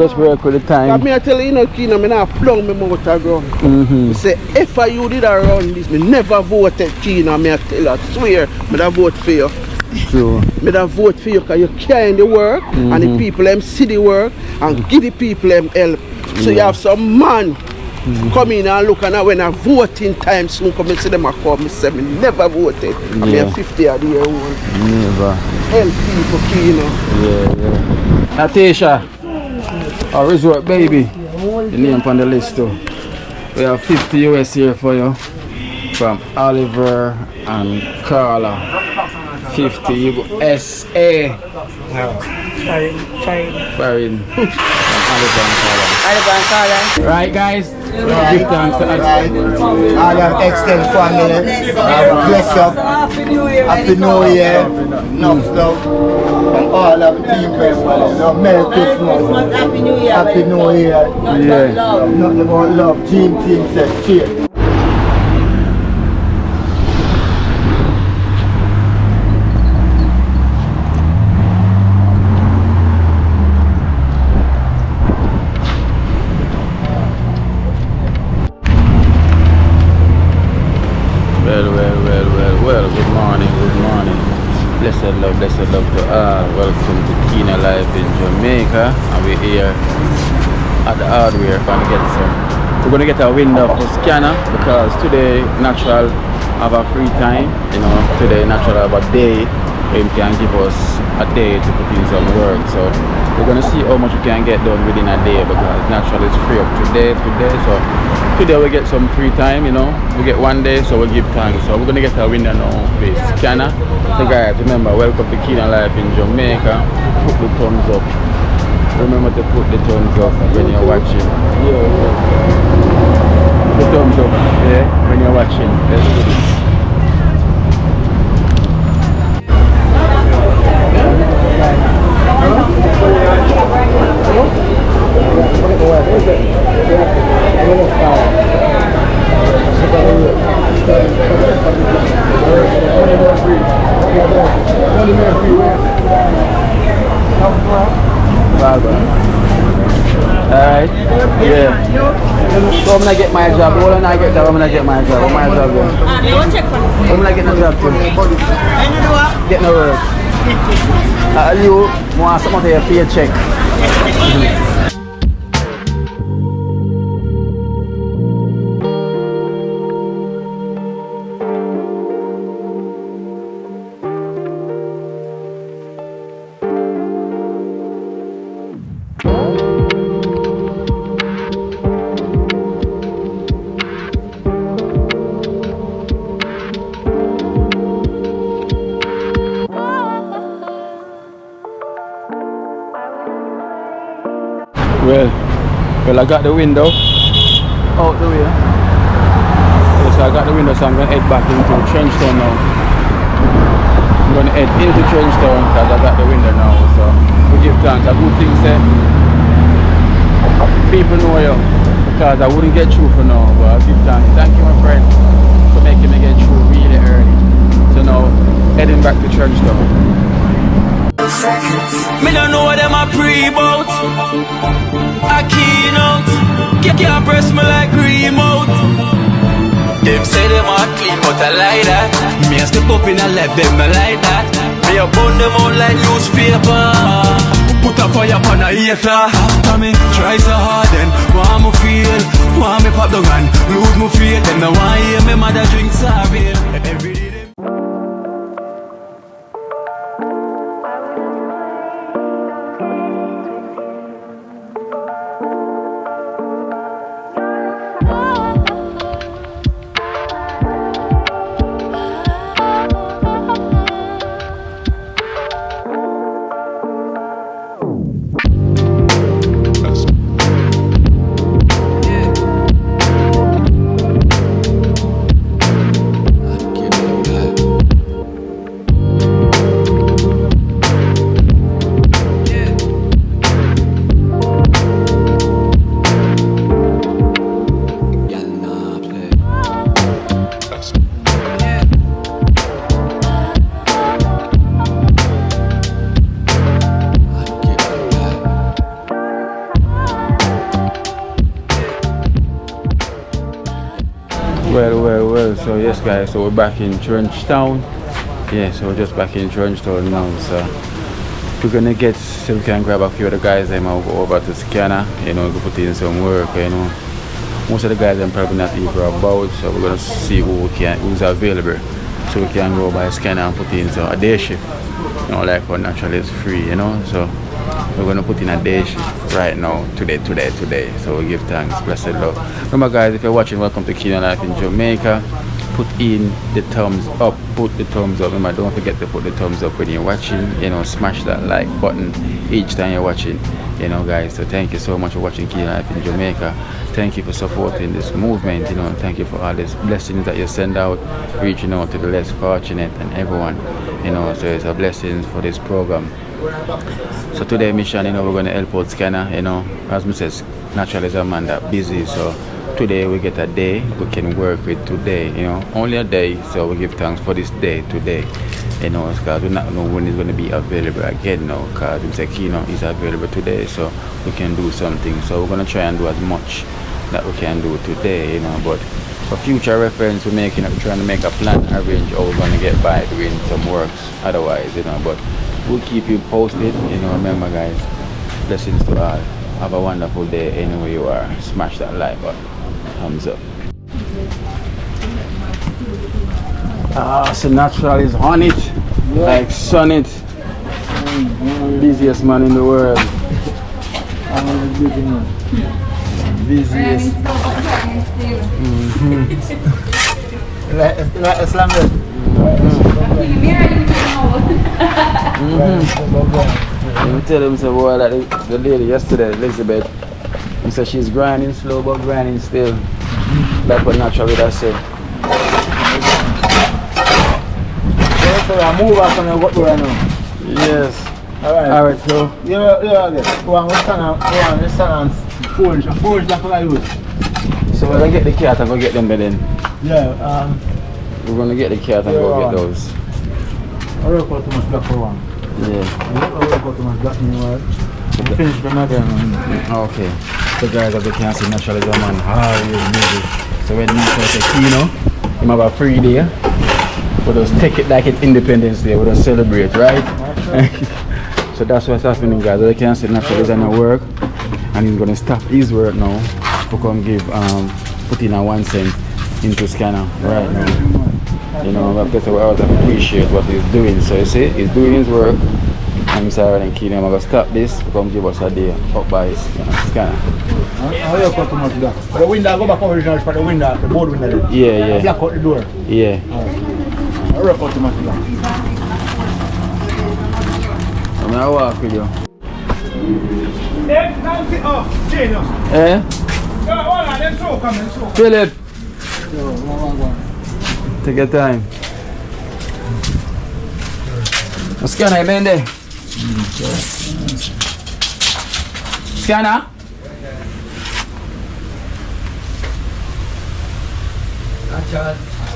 Just work with the time. I tell you, Kino, I not plung my motor ground. I say, if you did around this, I never voted Kino, I tell you, I swear, I vote for you. True. I vote for you because you carry the work and the people them see the work and give the people them help. So you have some man come in and look, and when I voting time soon come and see them come, I say, I never voted. I'm 50 a year old. Never. Help people, Kino. Yeah. Natasha. Our resort baby, the name on the list too. We have 50 US here for you from Oliver and Carla. 50, you go SA. Farin. Oliver and Carla. Right guys, give thanks to all your extended family. Bless up. Happy New Year. Enough love from all of the team members. Merry Christmas. Happy New Year. Happy New Year. Nothing about love. Team says cheers. Well, good morning. Blessed love to all. Welcome to Kina Life in Jamaica. And we're here at the hardware we're gonna get a window for scanner because today Natural have a free time. Today Natural have a day where he can give us a day to put in some work. So we're gonna see how much we can get done within a day because Natural is free up today. So today we get some free time, we get one day, so we give thanks. So we're gonna get a window now for scanner. So guys, remember, welcome to Kina Life in Jamaica. Put the thumbs up. Remember to put the thumbs up when you're watching. The thumbs up, when you're watching. Let's do this. Alright, yeah. So I'm gonna get my job. All I get job, I'm gonna get my job. My job then. I'm gonna get no job too. Get no work. You want someone to your paycheck. Well, I got the window out the way. So I got the window, so I'm gonna head back into Trenchtown now. I'm gonna head into Trenchtown because I got the window now. So we give thanks. A good thing say people know you because I wouldn't get through for now, but I give thanks. Thank you, my friend, for making me get through really early. So now heading back to Trenchtown. Me don't know what them a pre-bout. I keynote. Can't press me like remote. Them say them a clean but I like that. Me a step up in a left them I like that. Me a burn them out like newspaper. Put a fire upon a hater. After me try so hard then want me feel. Want me pop down and lose me faith. Them no want hear me mother drink sorry. Every day Well. So yes, guys. So we're back in Trenchtown. Yeah. So we're just back in Trenchtown now. So we're gonna get Silk and grab a few of the guys. Then I'll go over to Scanner. You know, go put in some work. You know, most of the guys I'm probably not even about. So we're gonna see who's available. So we can go by Scanner and put in a day shift. You know, like what naturally is free. You know, so we're gonna put in a day shift right now, today. So we give thanks, blessed love. Remember, guys, if you're watching, welcome to Kina Life in Jamaica. Put in the thumbs up. Put the thumbs up. Remember, don't forget to put the thumbs up when you're watching. You know, smash that like button each time you're watching. You know, guys. So thank you so much for watching Kina Life in Jamaica. Thank you for supporting this movement. You know, thank you for all these blessings that you send out, reaching out to the less fortunate and everyone. You know, so it's a blessing for this program. So today mission, you know, we're gonna help out Scanner. You know, as me says, naturally is a man that busy. So today we get a day we can work with today. You know, only a day. So we give thanks for this day today. You know, because we not know when it's gonna be available again now. Because we say Kino is available today, so we can do something. So we're gonna try and do as much that we can do today. You know, but for future reference, we're trying to make a plan, arrange how we're gonna get by doing some works. Otherwise, you know, but we'll keep you posted. You know, remember, guys, blessings to all. Have a wonderful day anywhere you are. Smash that like button. Thumbs up. So natural is on it, like sun it. Busiest man in the world. Busiest. Like Islam. You tell him, so boy, that the lady yesterday, Elizabeth, he said she's grinding slow but grinding still. Like what natural with I say. So I move up and I go to right now. Yes. Alright, so. Four black I use. So we're gonna get the cat and go get them then. Yeah, we're gonna get the cat and go get those. I work out too much black for one. Yeah. I work out too much black anymore. I finish them again. Okay. So guys, as you can see, natural is a man always busy. So when natural say Kino, he have a free day. We just take it like it's Independence Day. We just celebrate, right? So that's what's happening, guys. As you can see, natural is on work, and he's gonna stop his work now to come give put in a 1 cent into Scanner right now. You know, because we always appreciate what he's doing. So you see, he's doing his work. I'm sorry, and Kino, I'm gonna stop this to come give us a day up by his Scanner. How you cut too much black? The window go back original for the window, the board window. Yeah. Black out the door. Yeah. I work out too much black. I'm gonna walk with you. Philip. Take your time. Scanner, man there. Scanner.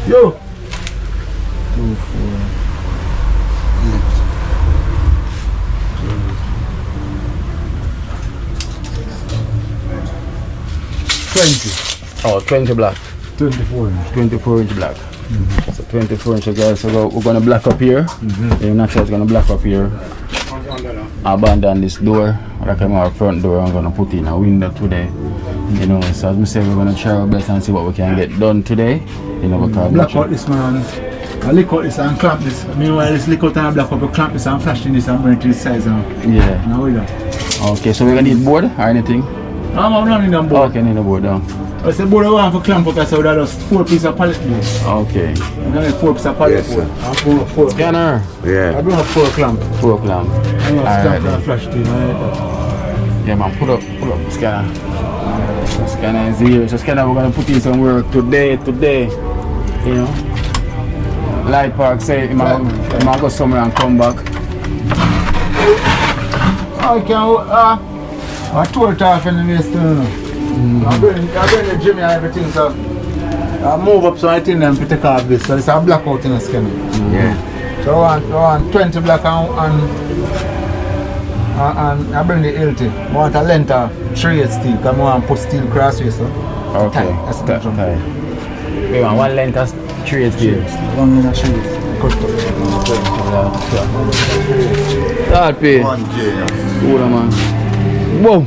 Yo. 2, 4, 20. Oh, 20 black. 24 inch. 24 inch black. So 24 inch, guys. So we're gonna black up here. The natural is gonna black up here. Abandon this door, like our front door. I'm gonna put in a window today. You know, so as I say, we're gonna try our best and see what we can get done today. You know, because black out this man. I lick out this and clamp this. Meanwhile, this lick out and black up, you clamp this and flashing this and bring it to this size now. Yeah. Now we that. Okay, so we're gonna need board or anything? I'm not need a board. Okay, need a board down. I said board I want for clamp up, I said that just 4 pieces of pallet board. Okay. I need 4 pieces of pallet board. I'm 4. Scanner. I bring up 4 clamp. 4 clamp. I'm going to clamp and flash to you. Yeah man, pull up, Scanner. So Scanner is here. So Scanner, we're gonna put in some work today. You know. Light Park say he might go somewhere and come back. I can I tour it off in the waist too. I bring the gym and everything, so I move up so I think them to take off this. So it's a blackout in the skin. Yeah. So I want 20 black and I bring the 80. I want a length of 3/8 steel because I want to put steel crossways. So Okay. that's the drum. We want one length of straight steel. One minute straight. Cut up. Start pay. One genius. Hold on, man. Boom.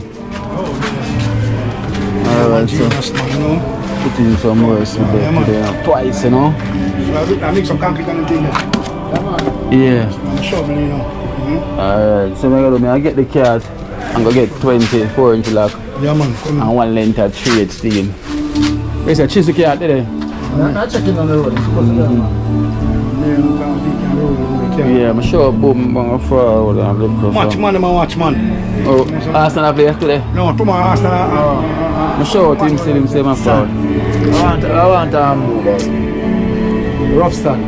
Alright, so Genius, man, you know. put in some more today, twice, you know. So I make some concrete on the thing. Yeah. I'm shoveling, you know. Alright, so I get the card. I'm gonna get 24 inch lock Yeah, man. Come and one length of straight steel. There's a chisel card today. I'm checking on the road. Yeah, I'm sure boom bang forward and look Watch man, watch man. Oh, Arsenal play today. No, tomorrow Arsenal. I'm sure team still him say my forward. I want Rough stand.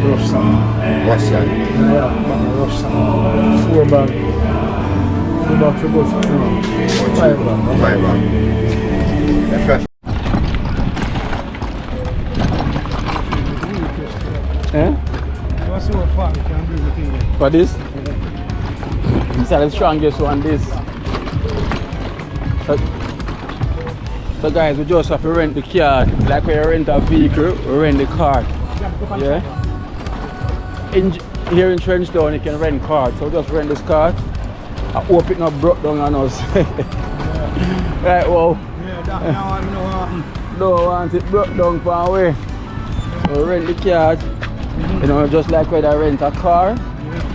Rough stand. What's that? Yeah, rough stand. 4 bag. 4 bag for both. 5 bag. 5 bag. Eh? What's so far you can do the thing? For this? This is the strongest one, this. So guys, we just have to rent the car. Like when you rent a vehicle, we rent the car. Yeah? Here in Trenchtown, you can rent cars. So just rent this car. I hope it not broke down on us. Right, well. Yeah, that now I know what happened. Don't want it broke down for away. So rent the car. You know, just like when I rent a car.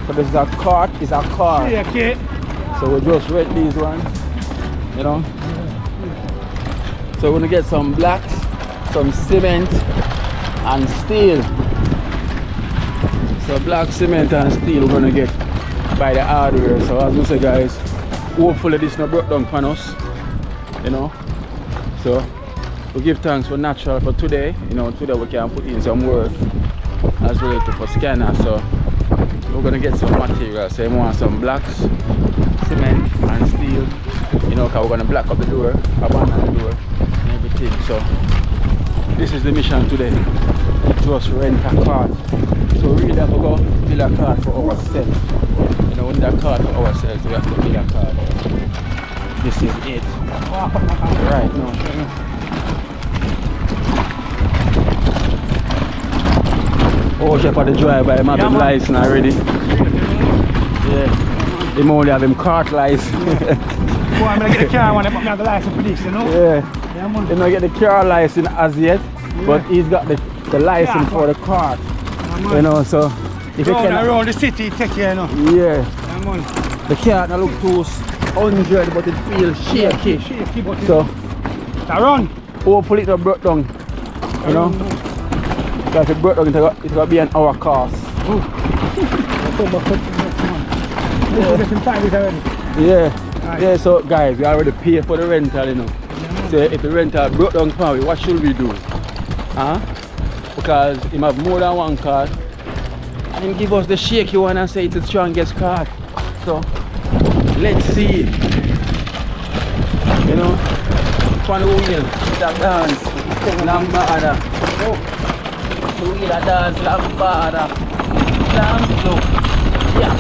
So this is a cart, it's a car. Yeah, okay. So we just rent these ones. You know. So we're gonna get some blocks, some cement and steel. So black cement and steel we're gonna get by the hardware. So as we say guys, hopefully this not broke down on us. You know. So we give thanks for natural for today. You know, today we can put in some work as related for scanner. So we're gonna get some material. So we want some blocks, cement and steel. You know, cause we're gonna block up the door, abandon the door, and everything. So this is the mission today. Just rent a car. So we really have to go build a car for ourselves. You know, we need a car for ourselves. We have to build a car. This is it. Right now. Oh, chef for the driver, I have him license already. Yeah. Him only have him cart license. Boy, I'm gonna get a car when I have the license for this, you know? Yeah. Yeah, man. He don't get the car license as yet, but he's got the license for the cart. You know, so if you can around the city, take care, you know? yeah. Yeah, man. The car not look too 100, but it feels shaky. Shaky, but So run. hopefully it not broke down. You know? Because if it broke down, it's gonna be an hour cost. Yeah. Yeah, so guys, we already paid for the rental, you know. So if the rental broke down for me, what should we do? Because he have more than one card. And he give us the shaky one and say it's the strongest card. So let's see. You know, one wheel, that dance, lambada. The wheel that dance, lambada. Dance, look. Yes.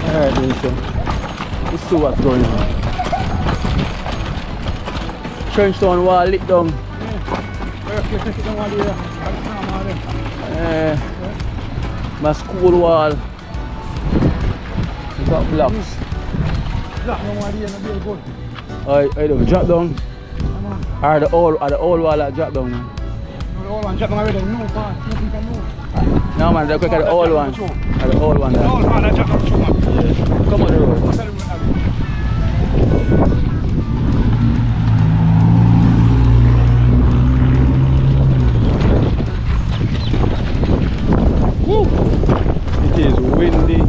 Alright then, so let's see what's going on. Trenchtown wall lit down. My school wall. We got blocks. I don't drop down. Or the old wall that drop down now. No man, they're quick at the old one. At the old one there. Come on the road. Woo! It is windy.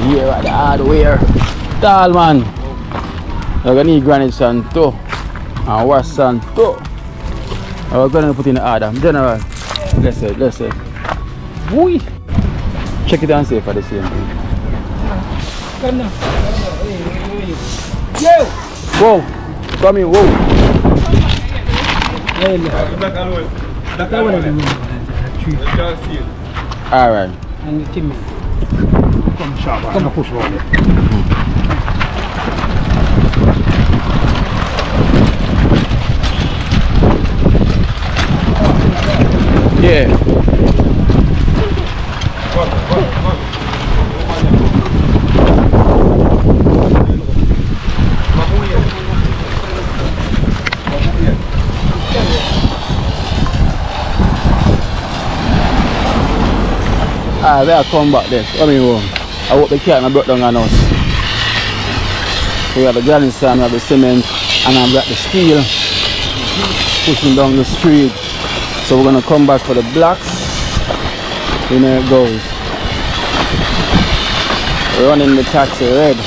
Here at the hardware. Tall man. You're gonna need granite sand too. And wash sand too. I was going to put in the order. General, let's say. Whee! Check it and see for the same thing. Yo! Whoa! Come in, whoa! Alright. And the team. Come sharp. Come push one. Yeah. We have come back there. I mean, I hope the cat not brought down on us. We have the granite sand, we have the cement, and I've got the steel pushing down the street. So we're gonna come back for the blocks. You know it goes. We're running the taxi red.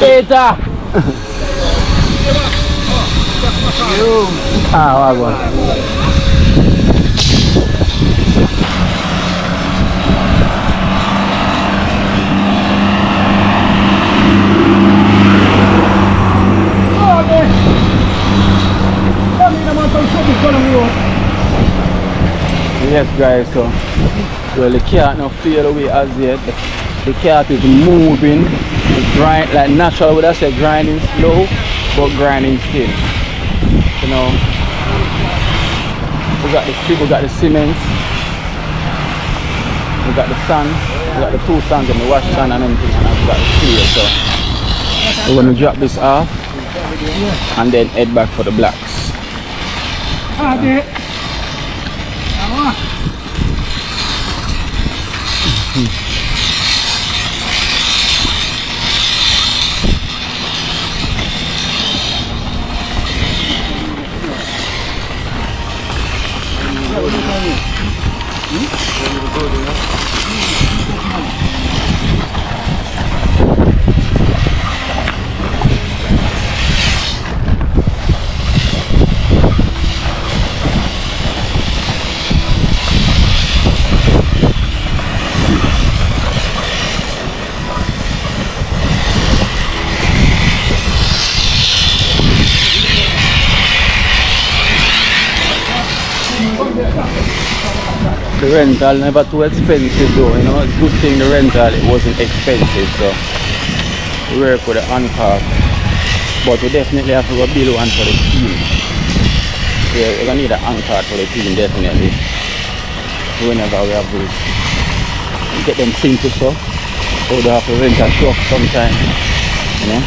Peter! Wagwan. Yes guys, so well the cat not feel away as yet. The cat is moving. It's grind like natural, would I say grinding slow, but grinding still. You know, we got the cement, we got the sand, we got the two sands and the wash sand and everything, and we got the steel. So we're gonna drop this off and then head back for the blocks. The rental never too expensive though, you know. It's a good thing the rental it wasn't expensive, so we work with the on-park. But we definitely have to go build one for the team. Yeah, we're gonna need an on-card for the team definitely. Whenever we have this. Get them simple so. So they have to rent a truck sometime. You know.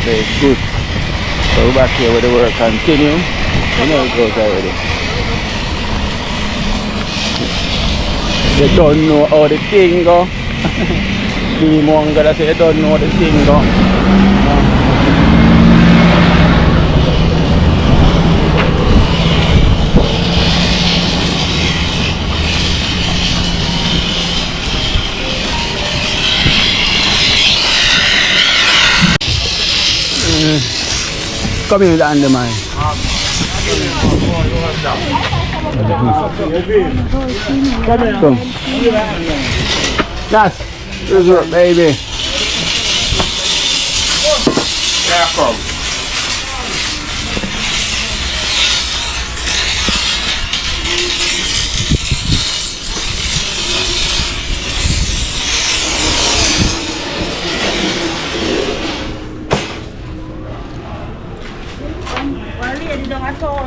So it's good. So we're back here with the work continue. You know it goes already. You don't know how the thing go. The one gonna say you don't know how the thing go. Come in with the undermine. Come. That's resort, baby. Yeah, come.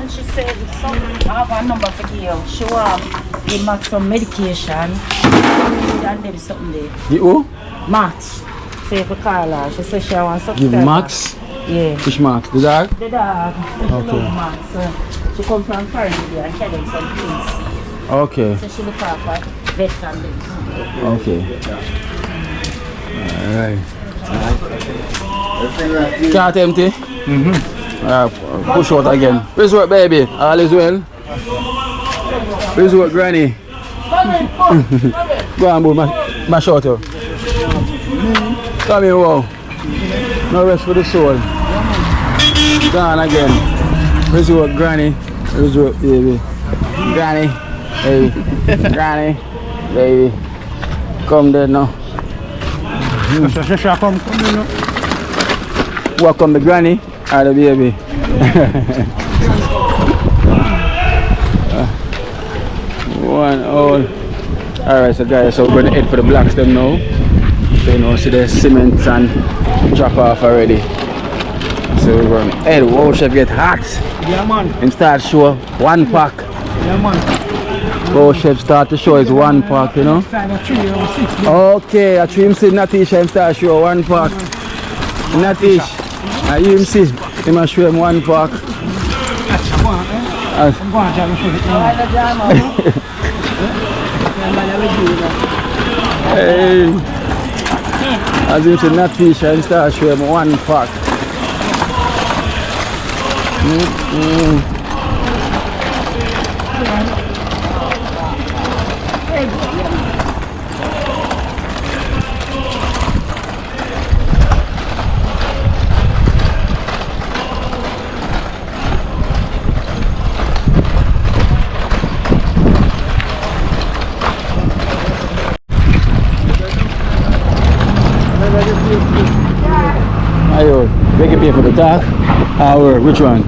She said, I have a number for you. She want the Max some medication and there is something there. The who? Max. So if you call her, she said she wants something. The Max? Yeah. Which Max? The dog? The dog. She Okay. love Max. So she come from Florida and carry them some things. Okay. So she look after vet and them. Okay. Alright. Can't empty? Push out again. Where's what, baby? All is well? Where's what, granny? Go on, boo, mash out her. Come here, wow. No rest for the soul. Gone again. Where's what, granny? Where's what, baby? Granny. Hey. Granny. Baby. Come there now. Welcome the granny or the baby. One all. Alright, so guys, so we're going to head for the blocks them now. So you know, see the cement and drop off already. So we're going to head. Wow, chef get hot. Yeah, man. And start show one pack. Yeah, man. Wow, chef start to show is one pack, you know. Okay, I trim see Natish and start show one pack. Natish, I him see, he must show him one pack. Hey, as him see Natish and start show him one pack. Ayo, we get paid for the talk. Our which one?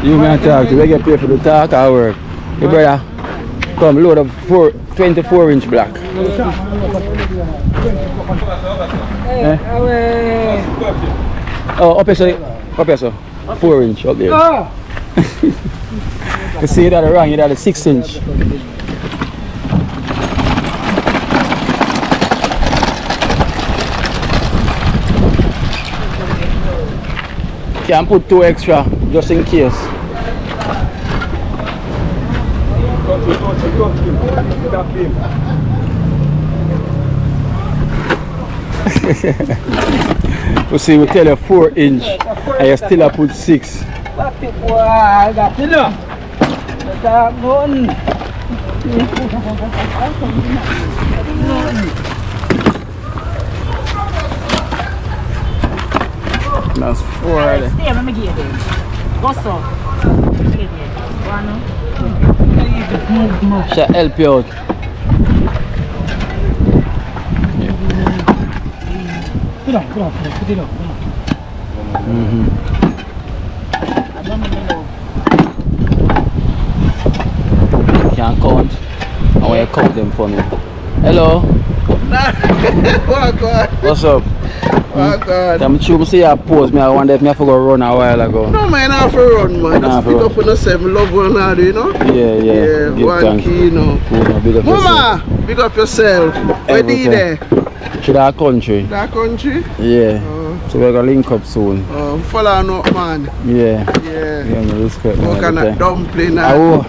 You may talk. We get paid for the talk. Our hey brother, come load up 24-inch block. Eh? Oh, up here, 4-inch up there. You see that wrong? You got a 6-inch. Can put 2 extra just in case. You see, we tell you 4-inch and you still put 6. That's 4. Shall help you out. Can't count. I want you to count them for me. Hello. What's up? Oh God. I'm sure I see your post. I wonder if I forgot to run a while ago. No man, I have to run man. Just pick up on yourself, love one another, you know? Yeah. Give one thanks. key, you know. Big up Mama, big up yourself. Where do you there? To that country. That country? Yeah. So we're gonna link up soon. Follow on up man. Yeah. Yeah. Respect What kind of dumpling now? Oh.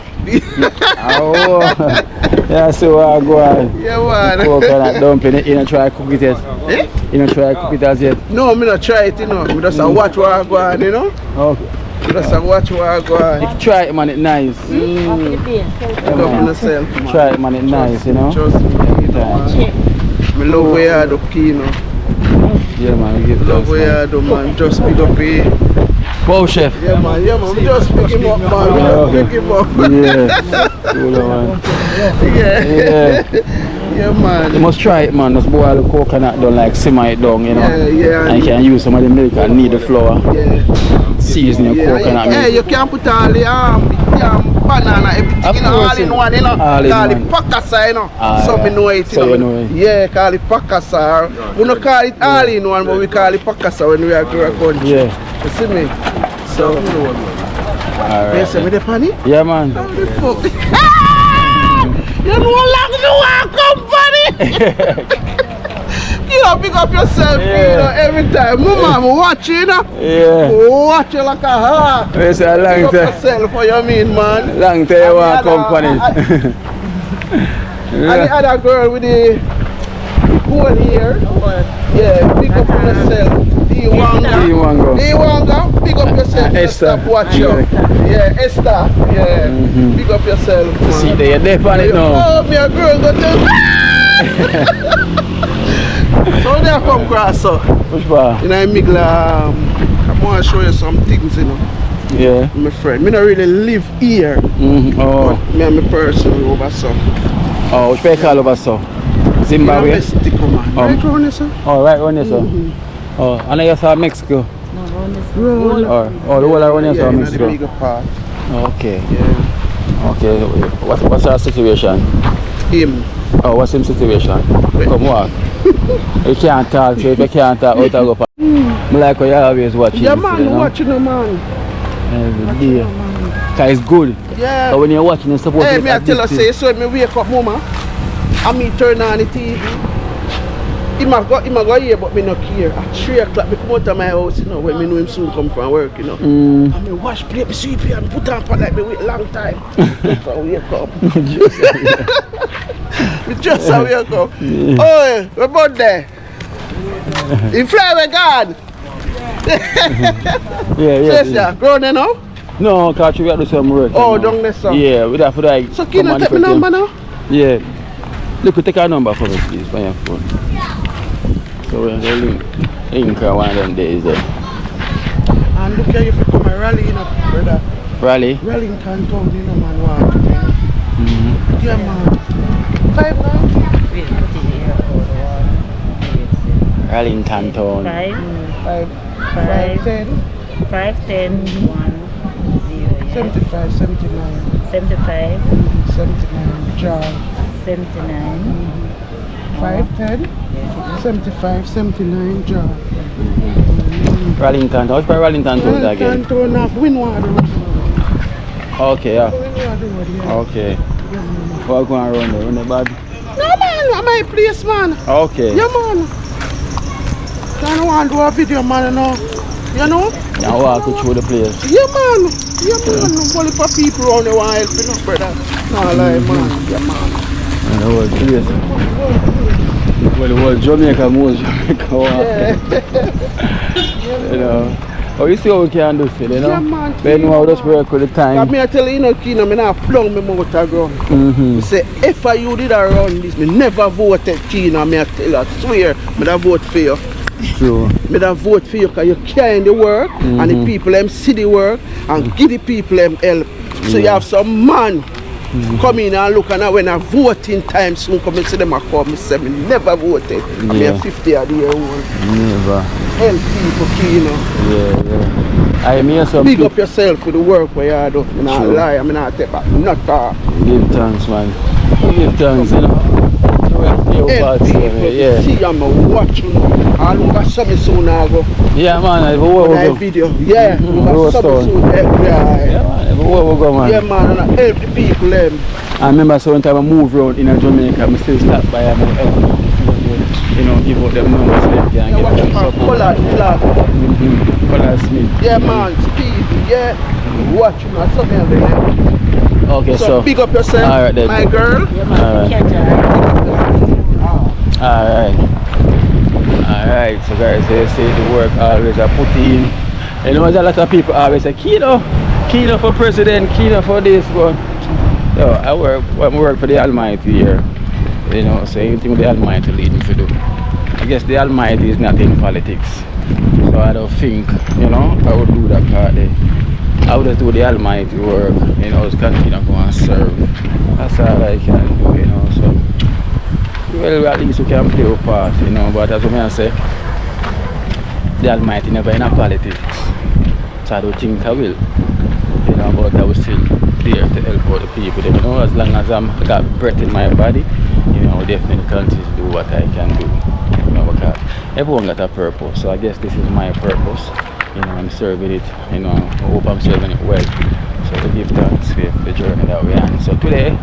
Yeah, so I go on. Yeah man. What kind of dumpling? You don't try to cook it yet? Eh? You don't try to cook it as yet? No, me not try it, you know. Me just watch what I go on, you know. Okay. Me just watch what I go on. If you try it man, it's nice. Pick up on yourself. Try it man, it's nice, you know. Trust me, you know, man. Me love where you do, you know. Yeah man, we give Love where you do, man. Just pick up here. Wow, chef. Yeah man, we just pick him up, man. We just pick him up. Cool, man. Yeah. Yeah man. You must try it man, just boil the coconut down, like simmer it down, you know. Yeah. And you can use some of the milk and knead the flour. Yeah. Season your coconut milk. Yeah, you can put all the banana, everything, you know, all in one, you know. Call it pakasa, you know. So me know it, so you you know. know it. Yeah, call it pakasa. We don't call it all in one, but we call it pakasa when we are to a country. Yeah. You see me? So, Alright. you see me the funny? Yeah man. How the fuck? You know how long you want company? You know, pick up yourself, you know, every time. Mama, I'm watching, you know. Yeah. Watch you like a heart. It's a long Pick up time. yourself, what you mean, man? Long time you want company. And the other girl with the goal here. Yeah, big up on yourself. Do you want Do you want go? Do you want go? Big up yourself. Esther. Stop watch you. Yeah, Esther. Yeah. Big up yourself. Man. See, they're deaf on it now. Oh, me a girl go tell. So they come across so. Which bar? You know, I want to show you some things, you know. Yeah. My friend, me not really live here. Oh. But me and my person over so. Oh, which way call over so? Zimbabwe? Stick man. Right around here, sir. Oh, right around here, sir. Oh, and I saw Mexico. Roll. Or the whole around here, Yeah, saw in the Mexico. bigger part. Okay. Yeah. Okay. What's our situation? Him. Oh, what's his situation? Come walk. You can't talk, so if you can't talk, out of go. I like how you always watching. Yeah, this, man, you know? watching the man. Every day. Cause it's good. Yeah. But when you're watching, it's supposed Hey, to be me I tell her, addictive. say, so me wake up, mama, and me turn on the TV. He might go here, but me not care. At 3 o'clock, me come out of my house, you know, when me know him soon come from work, you know. And me wash plate, me sweep here, and put on pot like me wait a long time. So I wake up. Me just a wake up. Oh, we're about there. He fly with God. Yes, yeah. Grown there now? No, cause we have to do some work. Oh, you know. down there, sir. Yeah, we have to like. So can you take my number now? Yeah. Look, take our number for me, please, by your phone. So we're going to link one of them days there. And look here, if you come a rally, you know, brother. Rally? Wellington town, you know, man, walk. Yeah, man. 5 now? Rallington town. 510. 510 1 0 75, 79. 75 79. John. 79 510. 75, 79. John. Rallington town. What's by Rallington town again? Wellington town of Windwater. Okay, yeah. Windwater Road, yeah. Okay. What going around there? Run the bad? No, man, I'm my place, man. Okay. Yeah, man. I don't want to do a video, man, you know. You know? Now walk you through the place. Yeah, man. Yeah, man. Only for people around the world, you know, brother. No, like, man. Yeah, man. And the whole place. Well, the whole Jamaica moves Jamaica walk. You know. Oh, you see what we can do still, you know? Yeah, man. But you know how just work with the time. I mean, I tell you, you know, Kino, I not plung me motor ground. Me say, if you did around this, me never voted Kino, I tell you, I swear, me da vote for you. True. Me da vote for you because you carry the work and the people them see the work and give the people them help. So you have some man come in and look, and when I voting time soon come and see them and come, me say me never voted. I mean 50 of the year old. Never. Help people, Kino. Yeah. I mean some Big up yourself for the work where you do. I'm not lie, I'm not take back, not talk. Give thanks, man. Give thanks, you know. Help people, Yeah. see I'm watching. I'll look at something soon I go. Yeah, man. That video. Yeah, look at something soon. Yeah, man. Everywhere we go, man. Yeah, man, and I help the people them. I remember sometime I move around in Jamaica, I still stop by and I help. You know, give out them numbers so they can Yeah, watch get them some support. color flag. Color Smith. Yeah, man, Steve, yeah. Watch him, and something there. Okay, So, so. big up yourself, Alright then. my girl. Alright, so guys, they say the work always I put in. You know, there's a lot of people always say, Kino for president, Kino for this, but yo, I work for the Almighty here. You know, so anything the Almighty lead me to do. I guess the Almighty is not in politics. So I don't think, you know, I would do that part there. I would just do the Almighty work, you know, just continue to go and serve. That's all I can do, you know, so. Well, at least we can play a part, you know, but as I say, the Almighty never in a politics. So I don't think I will, you know, but I will still there to help out the people. You know, as long as I got breath in my body, you know, I will definitely continue to do what I can do. You know, because everyone got a purpose, so I guess this is my purpose. You know, I'm serving it, you know, I hope I'm serving it well. So to give thanks for the journey that we're on. So today,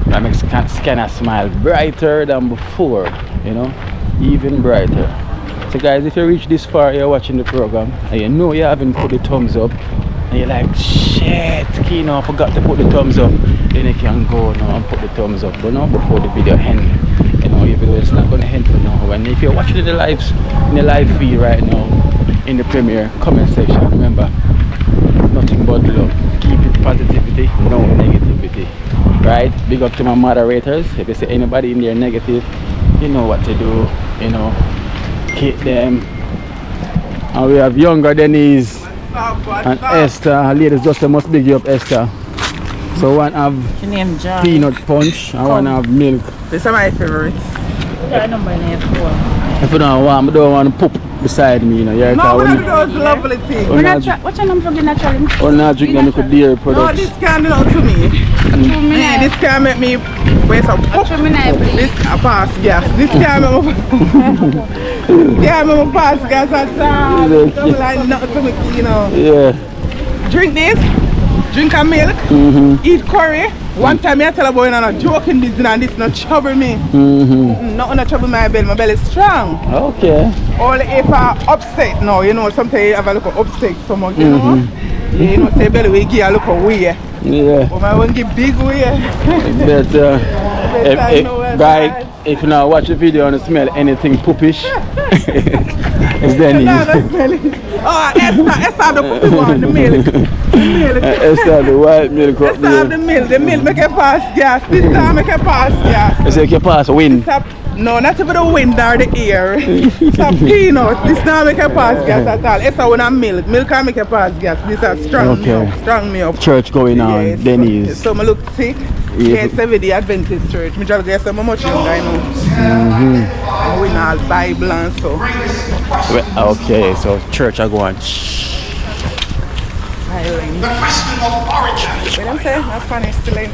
that makes kind of smile brighter than before, you know, even brighter. So guys, if you reach this far, you're watching the program, and you know you haven't put the thumbs up, and you're like, shit, Kino, I forgot to put the thumbs up, then you can go now and put the thumbs up, you know, before the video ends. You know, if video, it's not gonna end for now. And if you're watching the lives in the live feed right now in the premiere comment section, remember, nothing but love. Keep it positivity, no negativity. Right? Big up to my moderators. If you see anybody in there negative, you know what to do, you know, keep them. And we have younger Denise and Esther. Ladies, just must big you up, Esther. So one have peanut punch and one have milk. These are my favorites. What number in here for? If you don't want, I don't want to poop beside me, you know. Yeah, no, one of those lovely things. What's your number for the natural? Or not drink them, you could dairy products. No, this can't do to me. This can't make me waste up. This pass gas. This can't make me pass gas at all. Don't like nothing to me, you know. Yeah. Drink this. Drink a milk. Eat curry. One time I tell a boy, I'm joking this and this not trouble me. Not trouble my belly. My belly is strong. Okay. Only if I upset now, you know, sometimes you have a look of upset someone, you know. You know, say belly we give a look of weird. Yeah. But I won't give big weird. But guy, if you now watch the video and smell anything poopish, it's Denise. Oh, Esther the poopy one, the milk. Esther the white milk up there. Esther the milk make it pass gas. This time make it pass gas. It's like you pass wind. No, not even the wind or the air. Stop peanut. This time make it pass gas at all. Esther when I'm milk. Milk can make it pass gas. This is strong me up. Strong me up. Church going on, yes, Denise. So I look sick. Yes, every day Adventist church. I just guess I'm much younger, I know. We know Bible and so. Well, okay, so church are going. What I'm saying? That's Spanish still in.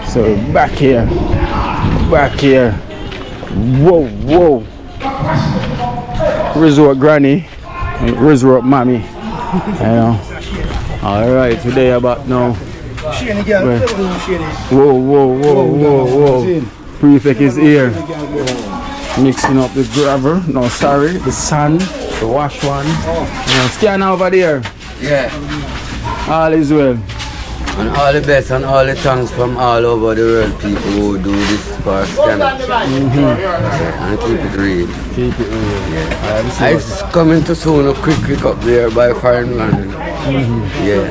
So back here. Whoa. Resort granny, resort mommy. You know. Alright, today about now. Whoa. Prefect is here. Mixing up the gravel. No, sorry, the sand, the wash one. You know, scan over there. Yeah. All is well. And all the best and all the thanks from all over the world, people who do this for scanning. And keep it real. Keep it real. Yeah. It's coming to soon, a quick up there by Finalizing. Yeah.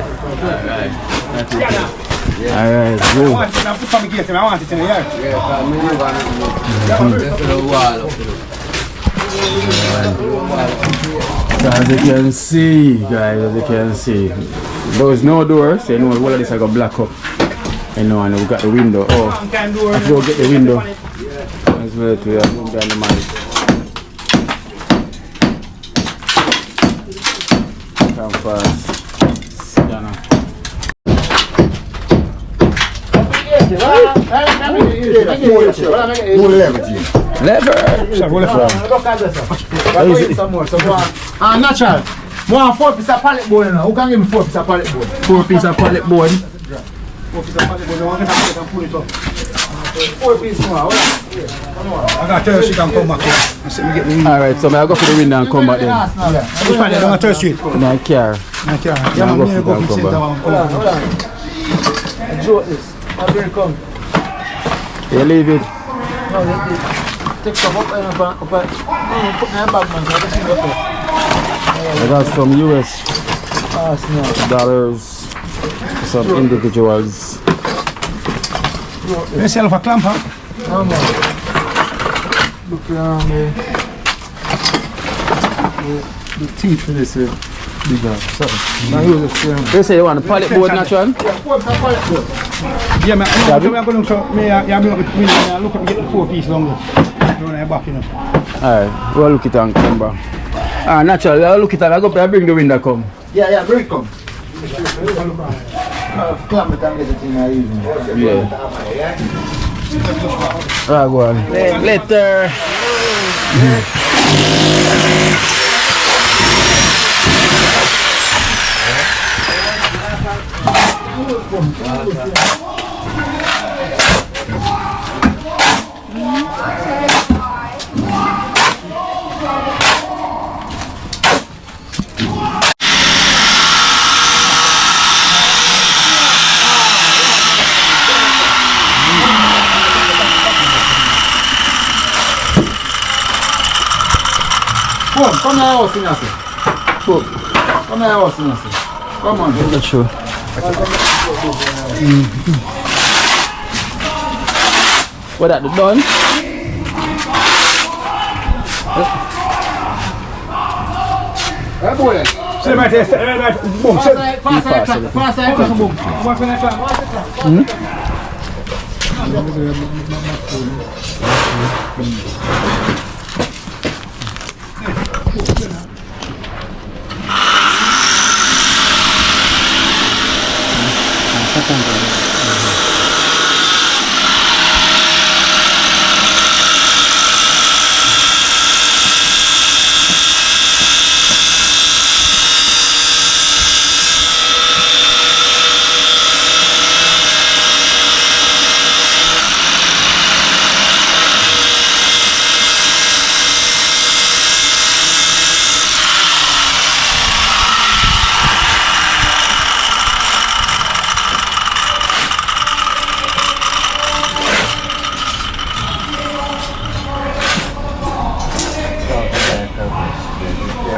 Alright, go. Yeah, so as you can see, guys, there was no door, so you know all of this I got black up. You know, and we got the window. Oh, I have to go get the window. As well to move down the mic. Come fast. Scanner. Lever. Natural. More 4 pieces of pallet board now. Who can give me 4 pieces of pallet board? 4 pieces of pallet board. 4 pieces of pallet board. I can pull it up. 4 pieces more. I got to tell her she can come back here. I said me get the window. Alright, so I go for the window and come back then. Yeah. You find it on 3rd Street. No care. Yeah, I'm go go for center. Hold on. I draw this. How do you come? You leave it. No, take some up and put my bag, man. I got some US dollars for some individuals. You sell for clamp, huh? No, man. Look around me. The teeth for this is bigger. So, now use the same. You say you want a pallet board natural? Yeah, 4 pieces of pallet board. Yeah, man. I'm going to show me. I'm going to look at get the 4 pieces longer. Back, you know. Alright, we'll look it and come back. Natural, I'll look it and I'll go up and bring the window come. Yeah, bring it come. Clamp it and get it in my evening. Yeah. Alright, go on. Later. Come here, house in here. Come here, house in here. Come on. Not sure. What that done? Hey boy. Say my test. Boom. Pass it. Boom.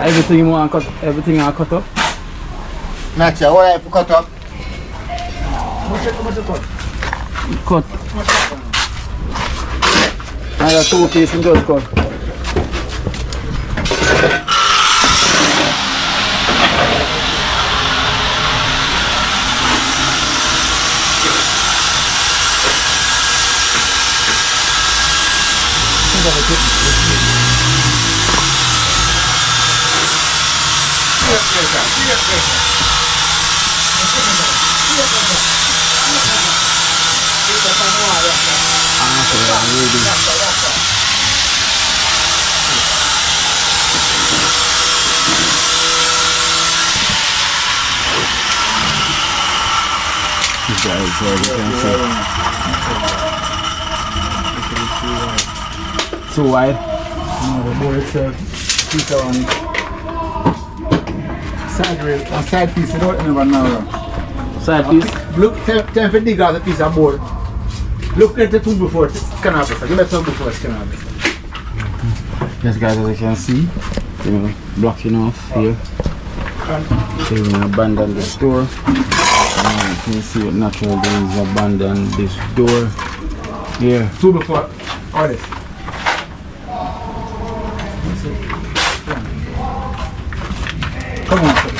Everything you want cut, everything I cut up. Nacha, what I cut up? Cut. I got 2 pieces and just cut. Too wide. No, the board itself. Speaker on it. Side rail, a side piece, you don't remember now. Side piece. Look, time for dig out the piece of board. Look at the two before it's canopy. Give me some before it's canopy. Yes guys, as you can see, blocking off here. So we're gonna abandon the store. You can see what natural there is abandon this door here. Two before all this. Come on, sir.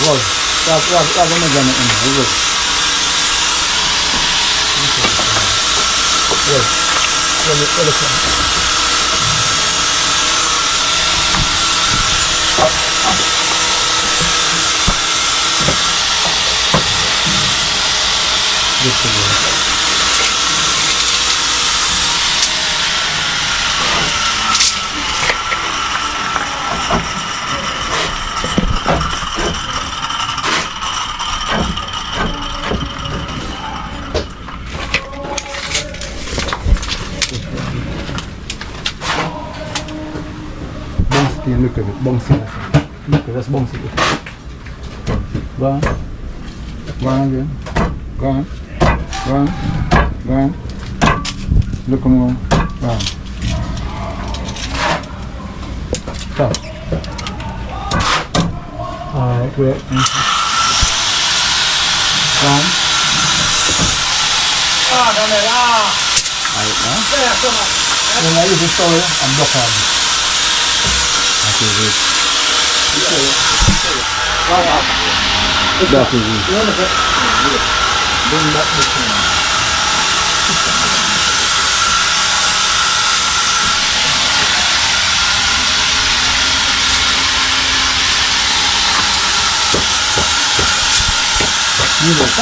Well, that's what I'm going to do. Look at it, bouncy. Look at that's bouncy. Go on. Go on again. Go on. Go on. Go on. Look more. Go on. Stop. Alright, wait. Go on. Alright, now. When I use this story, I'm block on. That is it.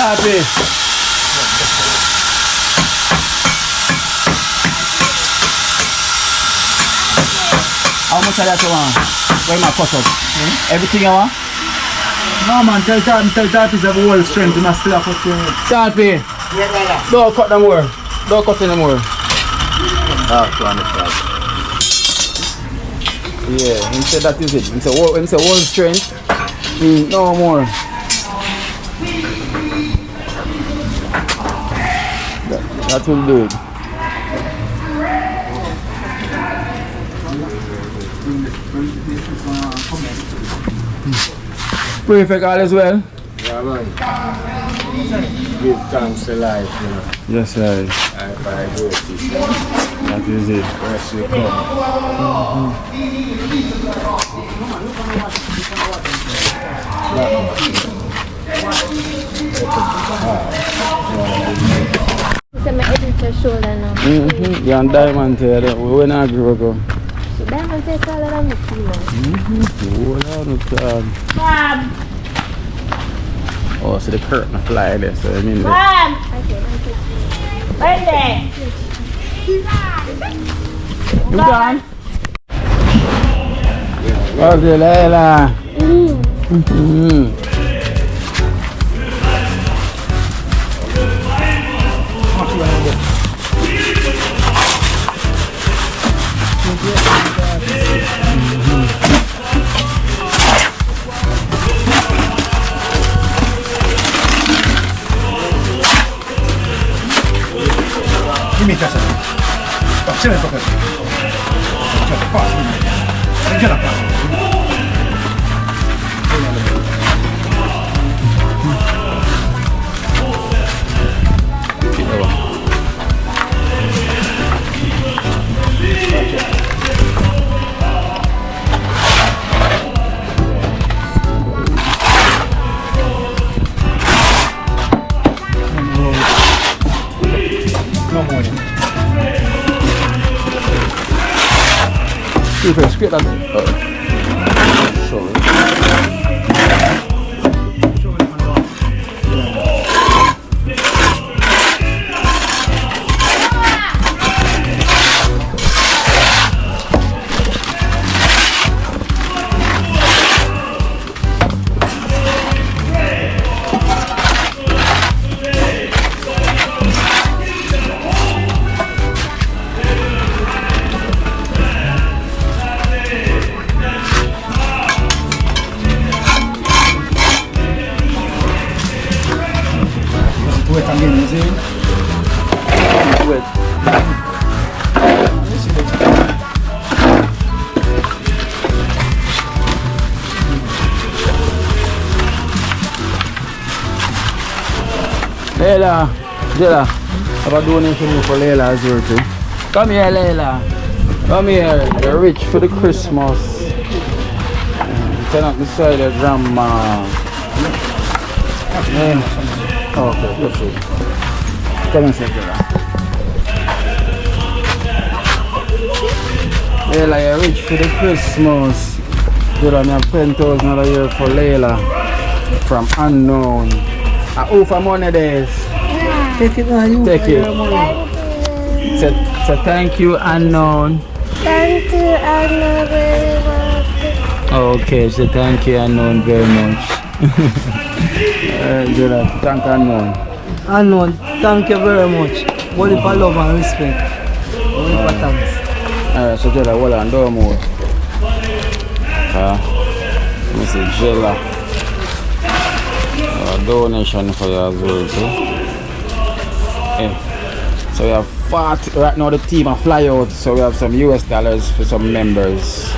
Happy. How much of that you want? Where my cut up? Everything you want? No man, tell that is a whole strength and I still have to Sharpie, don't cut them more. Don't cut any more. That's one is Yeah, he said that is it. He said whole strength. No more. That will do it. Perfect all as well. Yeah, man. Give thanks to life, you know. Yes, sir. If I do it, That is it. rest will come. So my editor shoulder now. You're on diamond here. We're not grow go. So diamond take all of them kilo. Hold on, oh, so the curtain fly there, so I mean Okay, let me you gone? Oh, the Leila. Give me that. Stop, chill it, get up. No more. See if I scrape that. Sorry. Wait again, you see? Wait. Leila, Jella, I have a donation for Leila as well too. Come here, Leila. Come here. You're rich for the Christmas. Turn up the side of grandma. Okay, that's it. Come and sit there. Leila, you're rich for the Christmas. Jella, I have 10,000 a year for Leila. From unknown. Who for money days? Take it now, you. Take it. Say thank you, unknown. Thank you, Anna, very much. Okay, so thank you, unknown, very much. Thank unknown. Unknown, thank you very much. Only for love and respect. Only for thanks. Alright, so Jella, hold on, do more. Let me see, Jella. Donation for you as well too. So we have 40, right now the team are fly out, so we have some US dollars for some members.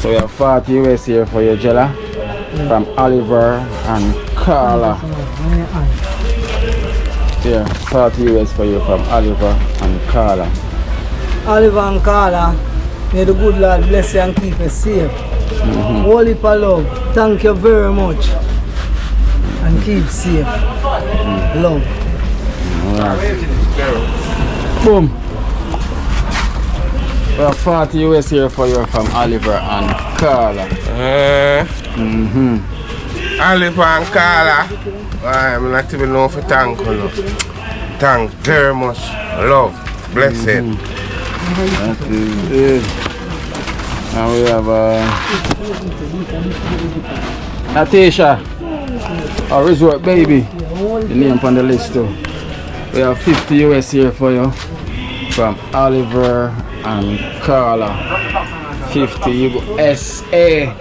So we have 40 US here for you, Jella, from Oliver and Carla. Yeah, 40 US for you from Oliver and Carla. Oliver and Carla, may the good Lord bless you and keep you safe. Holy for love, thank you very much. And keep safe. Love. Alright. Boom. We have 40 US here for you from Oliver and Carla. Oliver and Carla, I'm not even know for thank you. Thanks very much. Love. Blessed. That is it. And we have Natasha. A resort, baby. The name on the list too. We have 50 US here for you. From Oliver and Carla. 50, you go SA.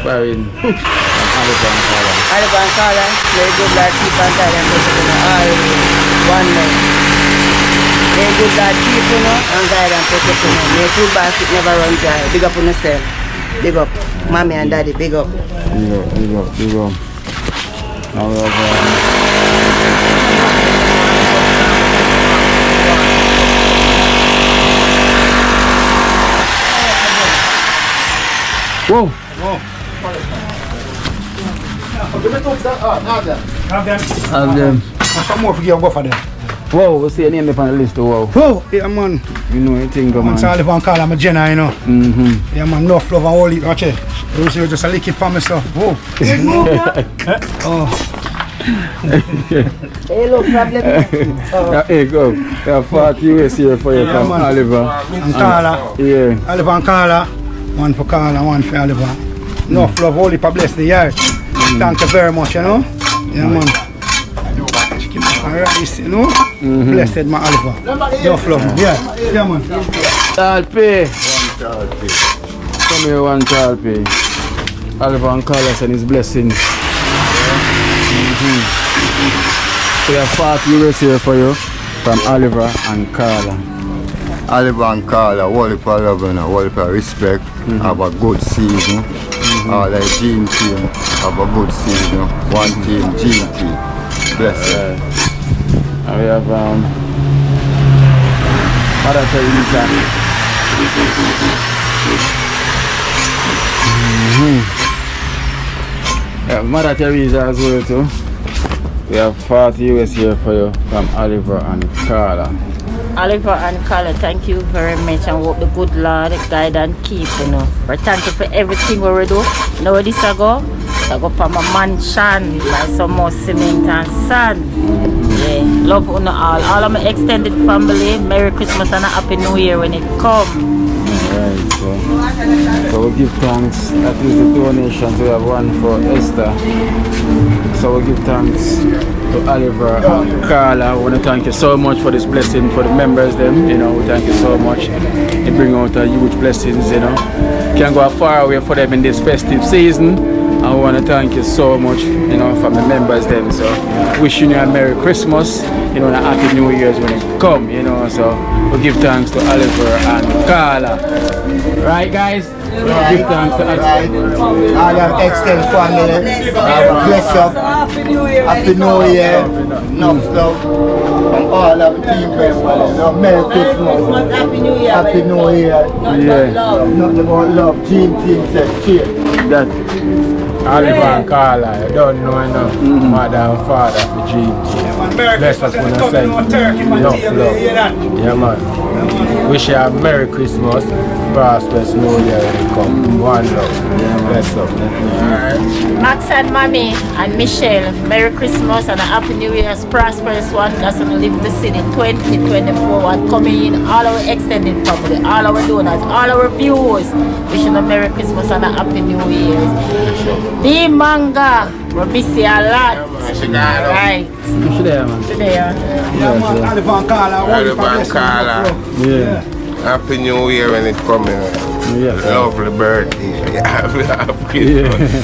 Farin. Oliver and Carla. Oliver and Carla, very good lad, keep on guiding people all one leg. Very good lad, keep and guide and protect you. Your food basket never run dry. Big up on yourself. Big up. Mommy and daddy, big up. Big up. Now we have whoa! Have them. Some more for you go for them. Whoa, what's your name on the list? Whoa. Whoa, yeah man. You know anything, man. I'm Oliver and Carla, I'm a Jenna, you know. Yeah man, enough love and all it. Watch it. You just a lick it for myself. Whoa. Oh. Hey, look, problem. Hey, go. We have 40 US here for you from Oliver. And Carla. Yeah. Oliver and Carla. One for Carla, one for Oliver. Enough love, all it for bless the yard. Thank you very much, you know. Yeah man. Alright, you know. Blessed my Oliver. Enough love. Yeah man. Talpe. Come here, one Talpe. Oliver and Carla send his blessings. So we have 40 euros here for you from Oliver and Carla. Oliver and Carla, all for love and all for respect. Have a good season. All the Gene team have a good season. One team, Gene team. Bless you. And we have Mother Teresa. Yeah, Mother Teresa as well too. We have 40 US here for you from Oliver and Carla. Oliver and Carla, thank you very much and hope the good Lord guide and keep, you know. But thank you for everything we do. Now this I go for my mansion, buy some more cement and sand. Yeah, love on all of my extended family. Merry Christmas and a Happy New Year when it comes. Right, so we give thanks. That is the donations. We have one for Esther. So we give thanks to Oliver and Carla. I want to thank you so much for this blessing for the members them. You know, we thank you so much. They bring out a huge blessings, you know. Can't go far away for them in this festive season. I want to thank you so much, you know, from the members them. So wishing you a Merry Christmas, you know, and a Happy New Year's when it come, you know. So we give thanks to Oliver and Carla. Right, guys? Give thanks to Oliver. All your extended family. Bless up. Happy New Year. Enough love from all of the team members. Merry Christmas. Happy New Year. Happy New Year. Nothing about love. Gene team says cheers. That Oliver and Carla, you don't know enough. Mother and father for Gene. Bless us when I say enough love. Yeah man. Wish you a Merry Christmas, prosperous New Year when it come. One love. Bless up. Max and Mommy and Michelle, Merry Christmas and a Happy New Year's prosperous one. That's gonna live the city 2024 and coming in all our extended family, all our donors, all our viewers. Wishing a Merry Christmas and a Happy New Year's. The manga, we miss you a lot. Right. Today, man. Today, Oliver and Carla. Yeah. Happy New Year when it coming. Lovely birthday.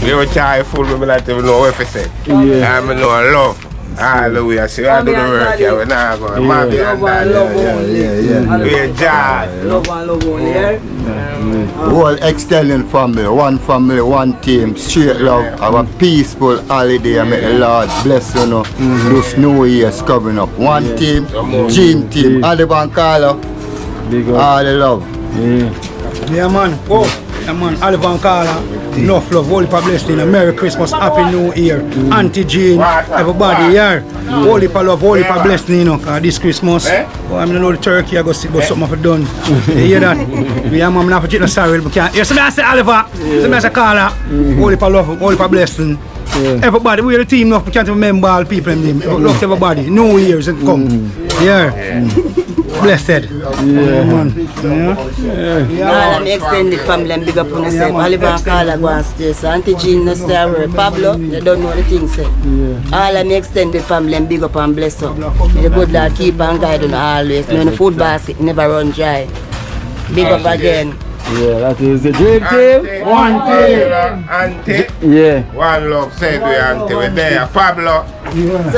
We were joyful, we don't even know what to say. I know love. Hallelujah. See, I do the work here. We're not going to Mommy and Daddy. We're joy. Love and love only, yeah? Whole extended family, one team, straight love, have a peaceful holiday and may the Lord bless you know. This New Year's coming up. One team, Gene team, Oliver and Carla, all the love. Yeah man, whoa. Yeah man, Oliver and Carla, enough love, holy blessing, a Merry Christmas, Happy New Year, Auntie Jean, everybody here, holy love, holy blessing, you know, cause this Christmas, oh, I don't know the turkey, I go see about something I've done. You hear that? Yeah man, I'm not for no sorry, but can't. You see me I say Oliver, you see me I say Carla, holy love, holy blessing, Everybody, we're a team enough, we can't remember all people in them. Look to everybody, New Year's and come. Blessed. All my extended family and big up on yourself. Oliver and Carla go and stay. So Auntie Jean no stay away. Pablo, you don't know the thing say. All of my extended family and big up and bless up. May the good Lord keep and guide on always. May the food basket never run dry. Big up again. Yeah, that is the dream team. One team. Auntie. Yeah. One love said we auntie. We're there. Pablo. So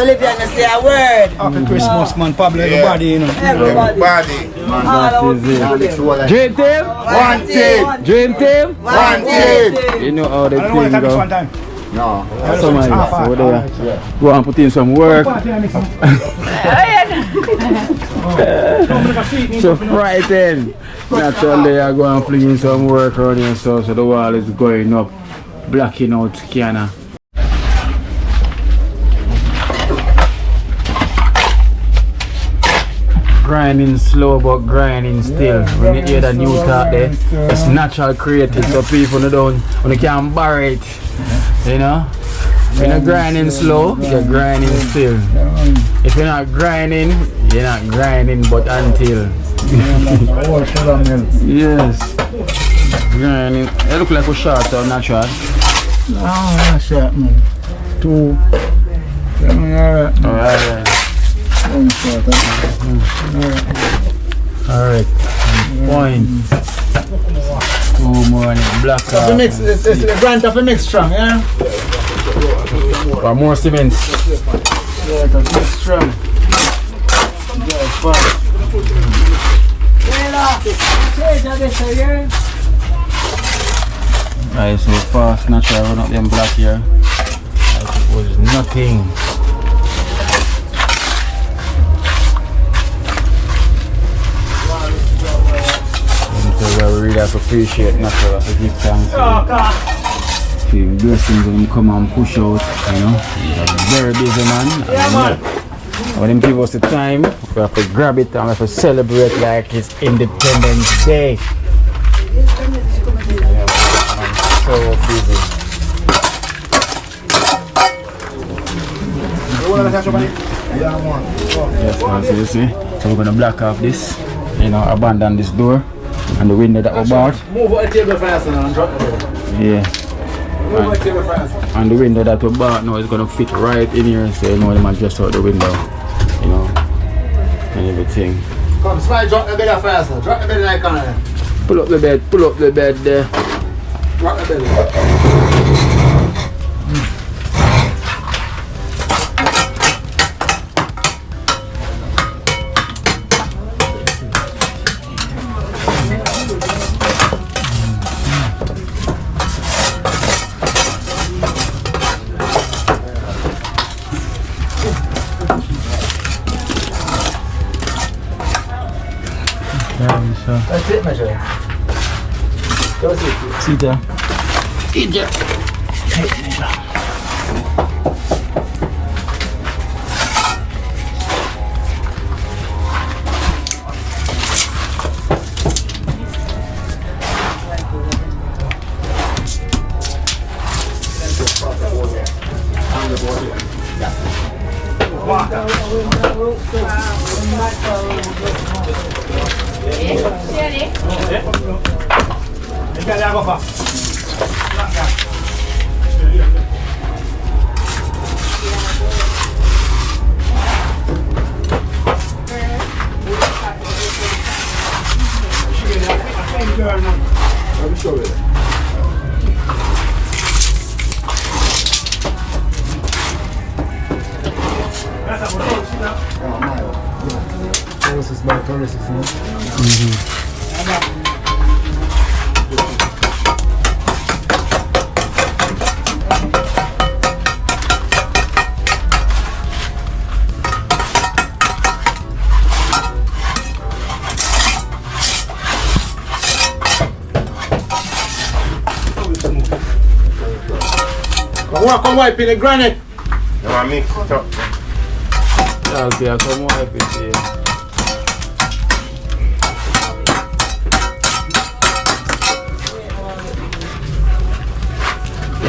if you gonna say a word. Happy Christmas, man. Pablo, everybody, you know. Everybody. That is it. Dream team. One team. Dream team. One team. You know how the I don't want thing to go. one time. No. Somebody over there. Go and put in some work. So frightened. Naturally, I go and fling in some work around here, so the wall is going up, blocking out Kiana. Grinding slow but grinding still. When you hear the new talk there, it's natural creative, so people don't, when you can't bury it, you know? When you're grinding slow, you're grinding still. If you're not grinding, you're not grinding but until. Yes. Grinding. It look like a short or natural. Ah, shot, man. Two. Alright. Alright. Point. 2 more and black. So the mix, it's the grant of a mix strong, yeah? For more cement. Yeah, it's a mix strong. Yeah, fine. Alright, so fast, natural, run up them black here. Like it was nothing. So we really have to appreciate natural, to give thanks. The blessings when you come and push out, you know. You're very busy man. When them give us the time, we have to grab it and we have to celebrate like it's Independence Day. I'm so busy. Yes man, so you see. So we're gonna block off this, you know, abandon this door and the window that we bought. Move out the table fast and drop it. Yeah. And the window that we bought now is gonna fit right in here, so you know you might just out the window, you know, and everything. Come, slide, drop the bed fast. Drop the bed in the corner. Pull up the bed there. Drop the bed. That's it, my friend. Go See there. Eat there. This is my tourist, isn't it? Come wipe in the granite. You want me to talk? Okay, come wipe it here.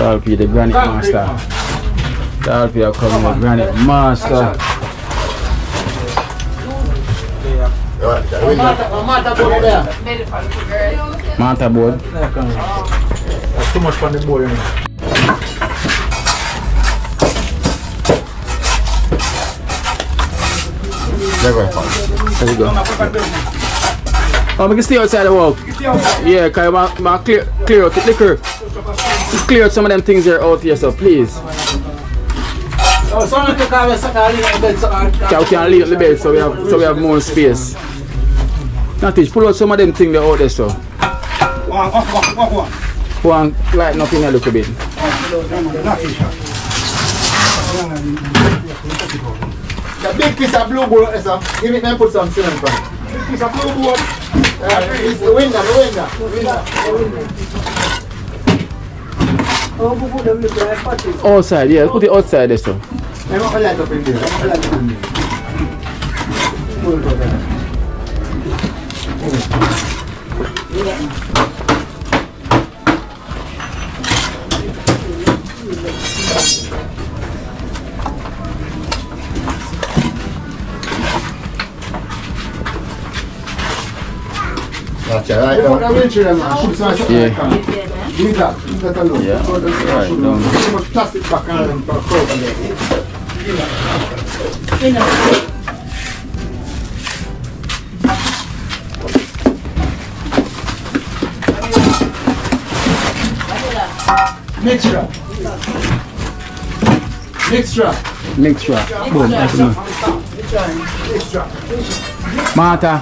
I'll be the granite master. That we are coming with granite master. Manta board. That's too much for the board. There you go. Oh, we can stay outside the wall. Yeah, can you clear out the liquor? Clear out some of them things here out here, so please. So we can leave the bed so we have more space. Nothing, pull out some of them things there out there, so. One lighten up in a little bit. The big piece of blue board, sir. Give it and put some cement on it. Big piece of blue board. It's the window, Outside, yeah, put it outside there, so. I'm going to light up in there. Yeah. Plastic back and Mixture. Boom. Martha.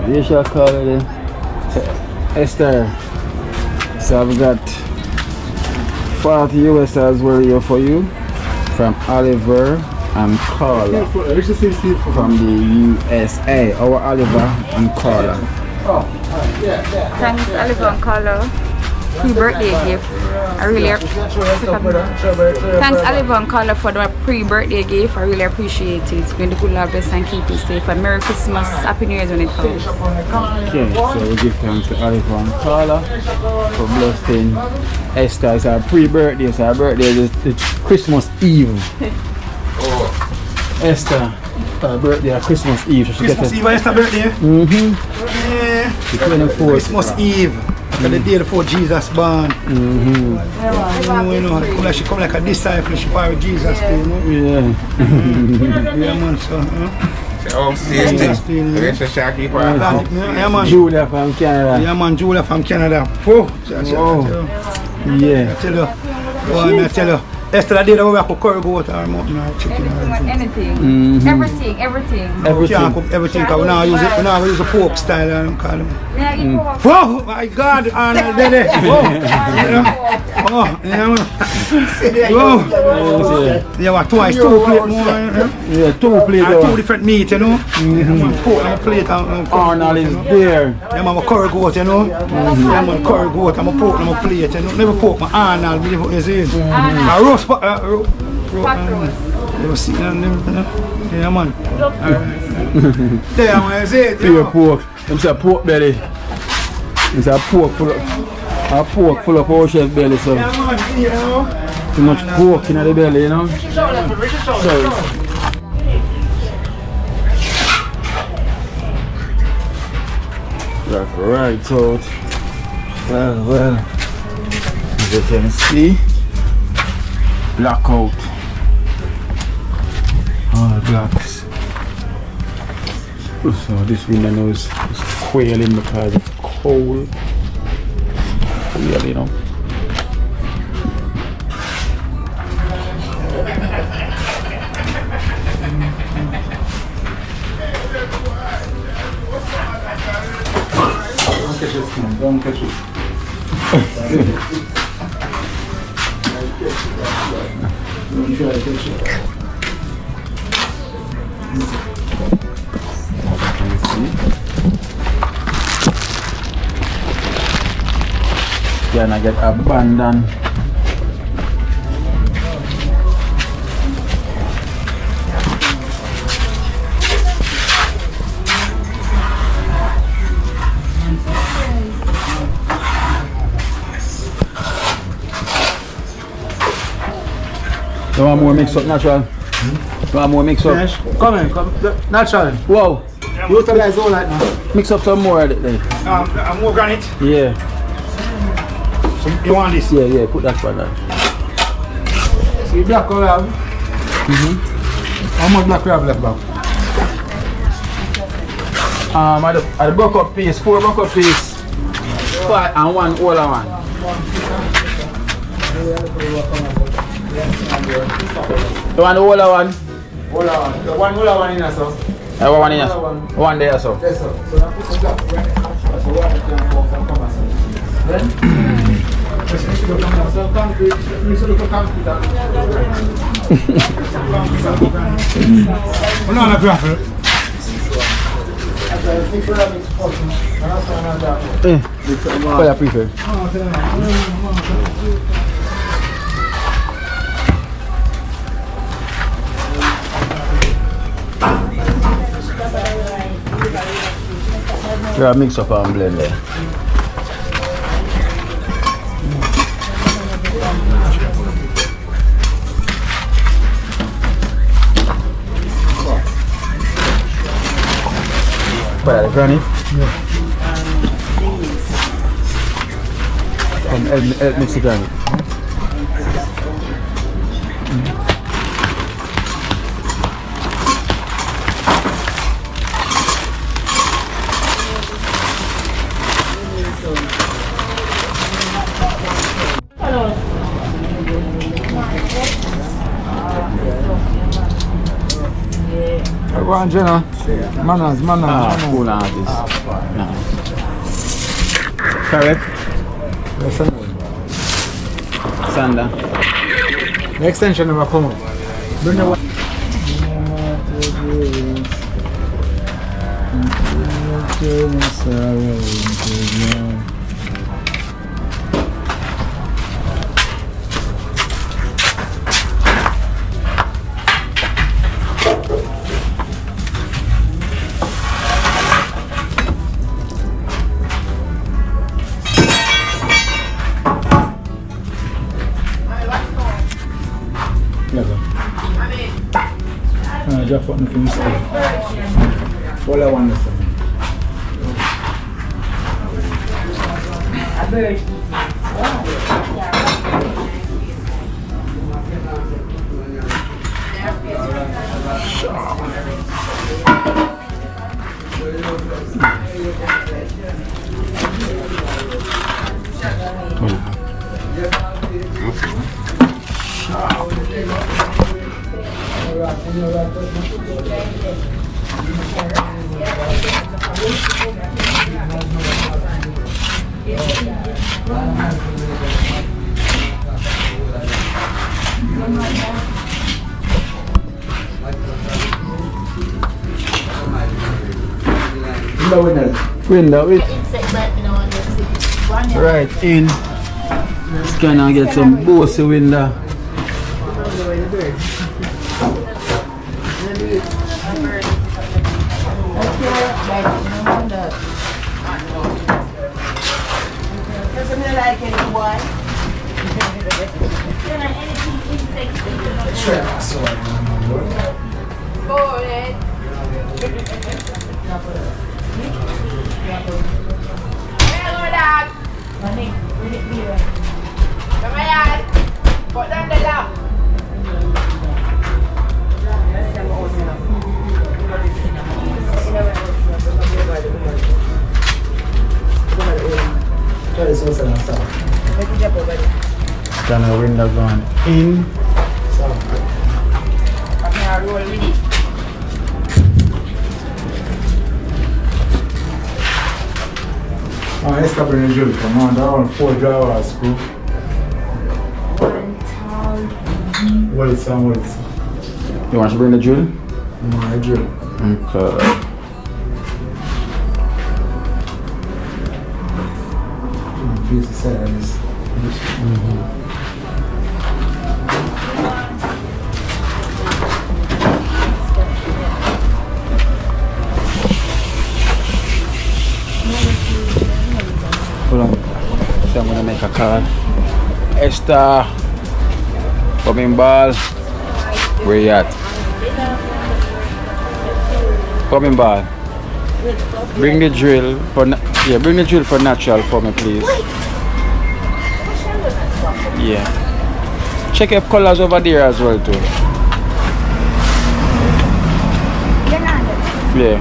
You shall call it Esther. So I've got 40 US dollars worth here for you from Oliver and Carla from the USA. Our Oliver and Carla. Thanks Oliver and Carla. Pre-birthday gift. I really Thanks Oliver and Carla for the pre-birthday gift. I really appreciate it. May the good Lord bless and keep you safe. And Merry Christmas, Happy New Year when it comes. Okay, so we give thanks to Oliver and Carla for blessing Esther. It's our pre-birthday, so our birthday is Christmas Eve. Esther, her birthday is Christmas Eve. So Christmas Eve, Esther birthday? Yeah. The 24th. Christmas Eve. The day before Jesus born. She come like a disciple, she part with Jesus too, you know? Yeah. Yeah, man, so, Yeah, man. Julia from Canada. Yeah, man, Julia from Canada. Oh, yeah. I tell you. Esther, that day that we have to curry goat or mutton or chicken or anything. Everything. Everything, because we now use the pork style, call them. Oh my God, Arnold did it. Yeah, twice, 2 plate more. Yeah, 2 plate. 2 different meat, you know. Pork on a plate. Arnold is there. Yeah, man, curry goat, you know. Yeah, man, curry goat, I'm a pork on a plate, you know. Never pork, my Arnold, you see. Roast, yeah, man. There, man, is it? Pure pork. It's a pork belly. It's a pork full of our chef belly, so. Yeah, man, you know. Too much pork in the belly, you know. Sorry. Right out. Well. As you can see, blackout. All blacks. So this window now is quailing because it's cold. Really, you know. Don't catch it. Don't try to catch it. Gonna get abandoned. You want more mix up natural? You want more mix up? Finish? Come in, come. Natural. Wow. Utilize all that now. Mix up some more of it then. More granite? Yeah. So you want this? Yeah, put that for that. See black we have? How much black we have left back? At the buck up piece, 4 buck up piece. 5 and 1 older one. You want the older one? Older one. The one older one in there, sir. One in here. One there, so. Yes, sir. So I put some black right now. So water can come as then, just mix it up on some concrete. Mix it up with concrete. No, no, gravel. What you prefer? Yeah, mix up and blend there. Put the granite? Yeah. Come help mix the granite. Go on, Jenna. Manners. Cool artist. No. Carrot. Yes, sir. Sander. The extension never come up. Bring the one. Drop what nothing is all I want is Window it. Right in. Let's gonna get some bossy window. Scanner window going in. Let's stop in the drill. Come on, around 4 drivers screw. Waltz and waltz. You want to bring the drill? No, drill. Okay. Piece of side of this. Hold on. So I'm gonna make a call. Esther, coming ball. Where you at? Coming ball. Bring the drill for bring the drill for natural for me, please. Yeah. Check if colors over there as well too. Yeah.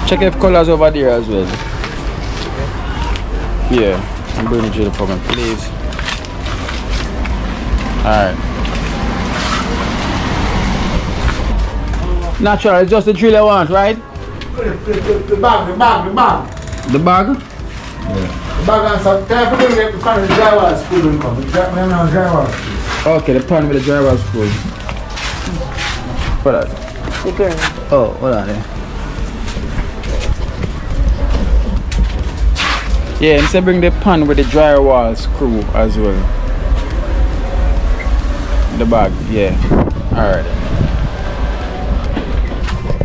Check if colors over there as well. Yeah. And bring the drill for me, please. Alright. Natural, it's just the drill I want, right? The bag. The bag? Yeah. The bag and some time for them to find the driver's school will come. Okay, the pan with the driver's screw. What that? Okay. Oh, hold on there. Yeah, and say bring the pan with the drywall screw as well. The bag, yeah. Alright.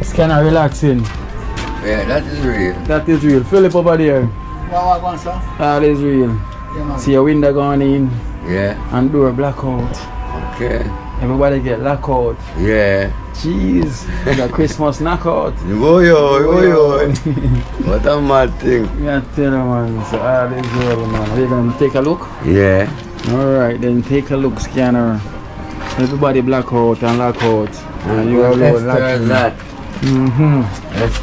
Scanner relaxing. Yeah, that is real. That is real. Philip over there. What, sir? That is real. Yeah, man. See your window going in. Yeah. And door blackout. Okay. Everybody get lockout. Yeah. Jeez. The Christmas knockout. Yo. What a mad thing. Yeah, tell you, man. So that is real, man. Are you gonna take a look? Yeah. Alright, then take a look, scanner. Everybody blackout and lockout. And you are Let's locking. that. Let's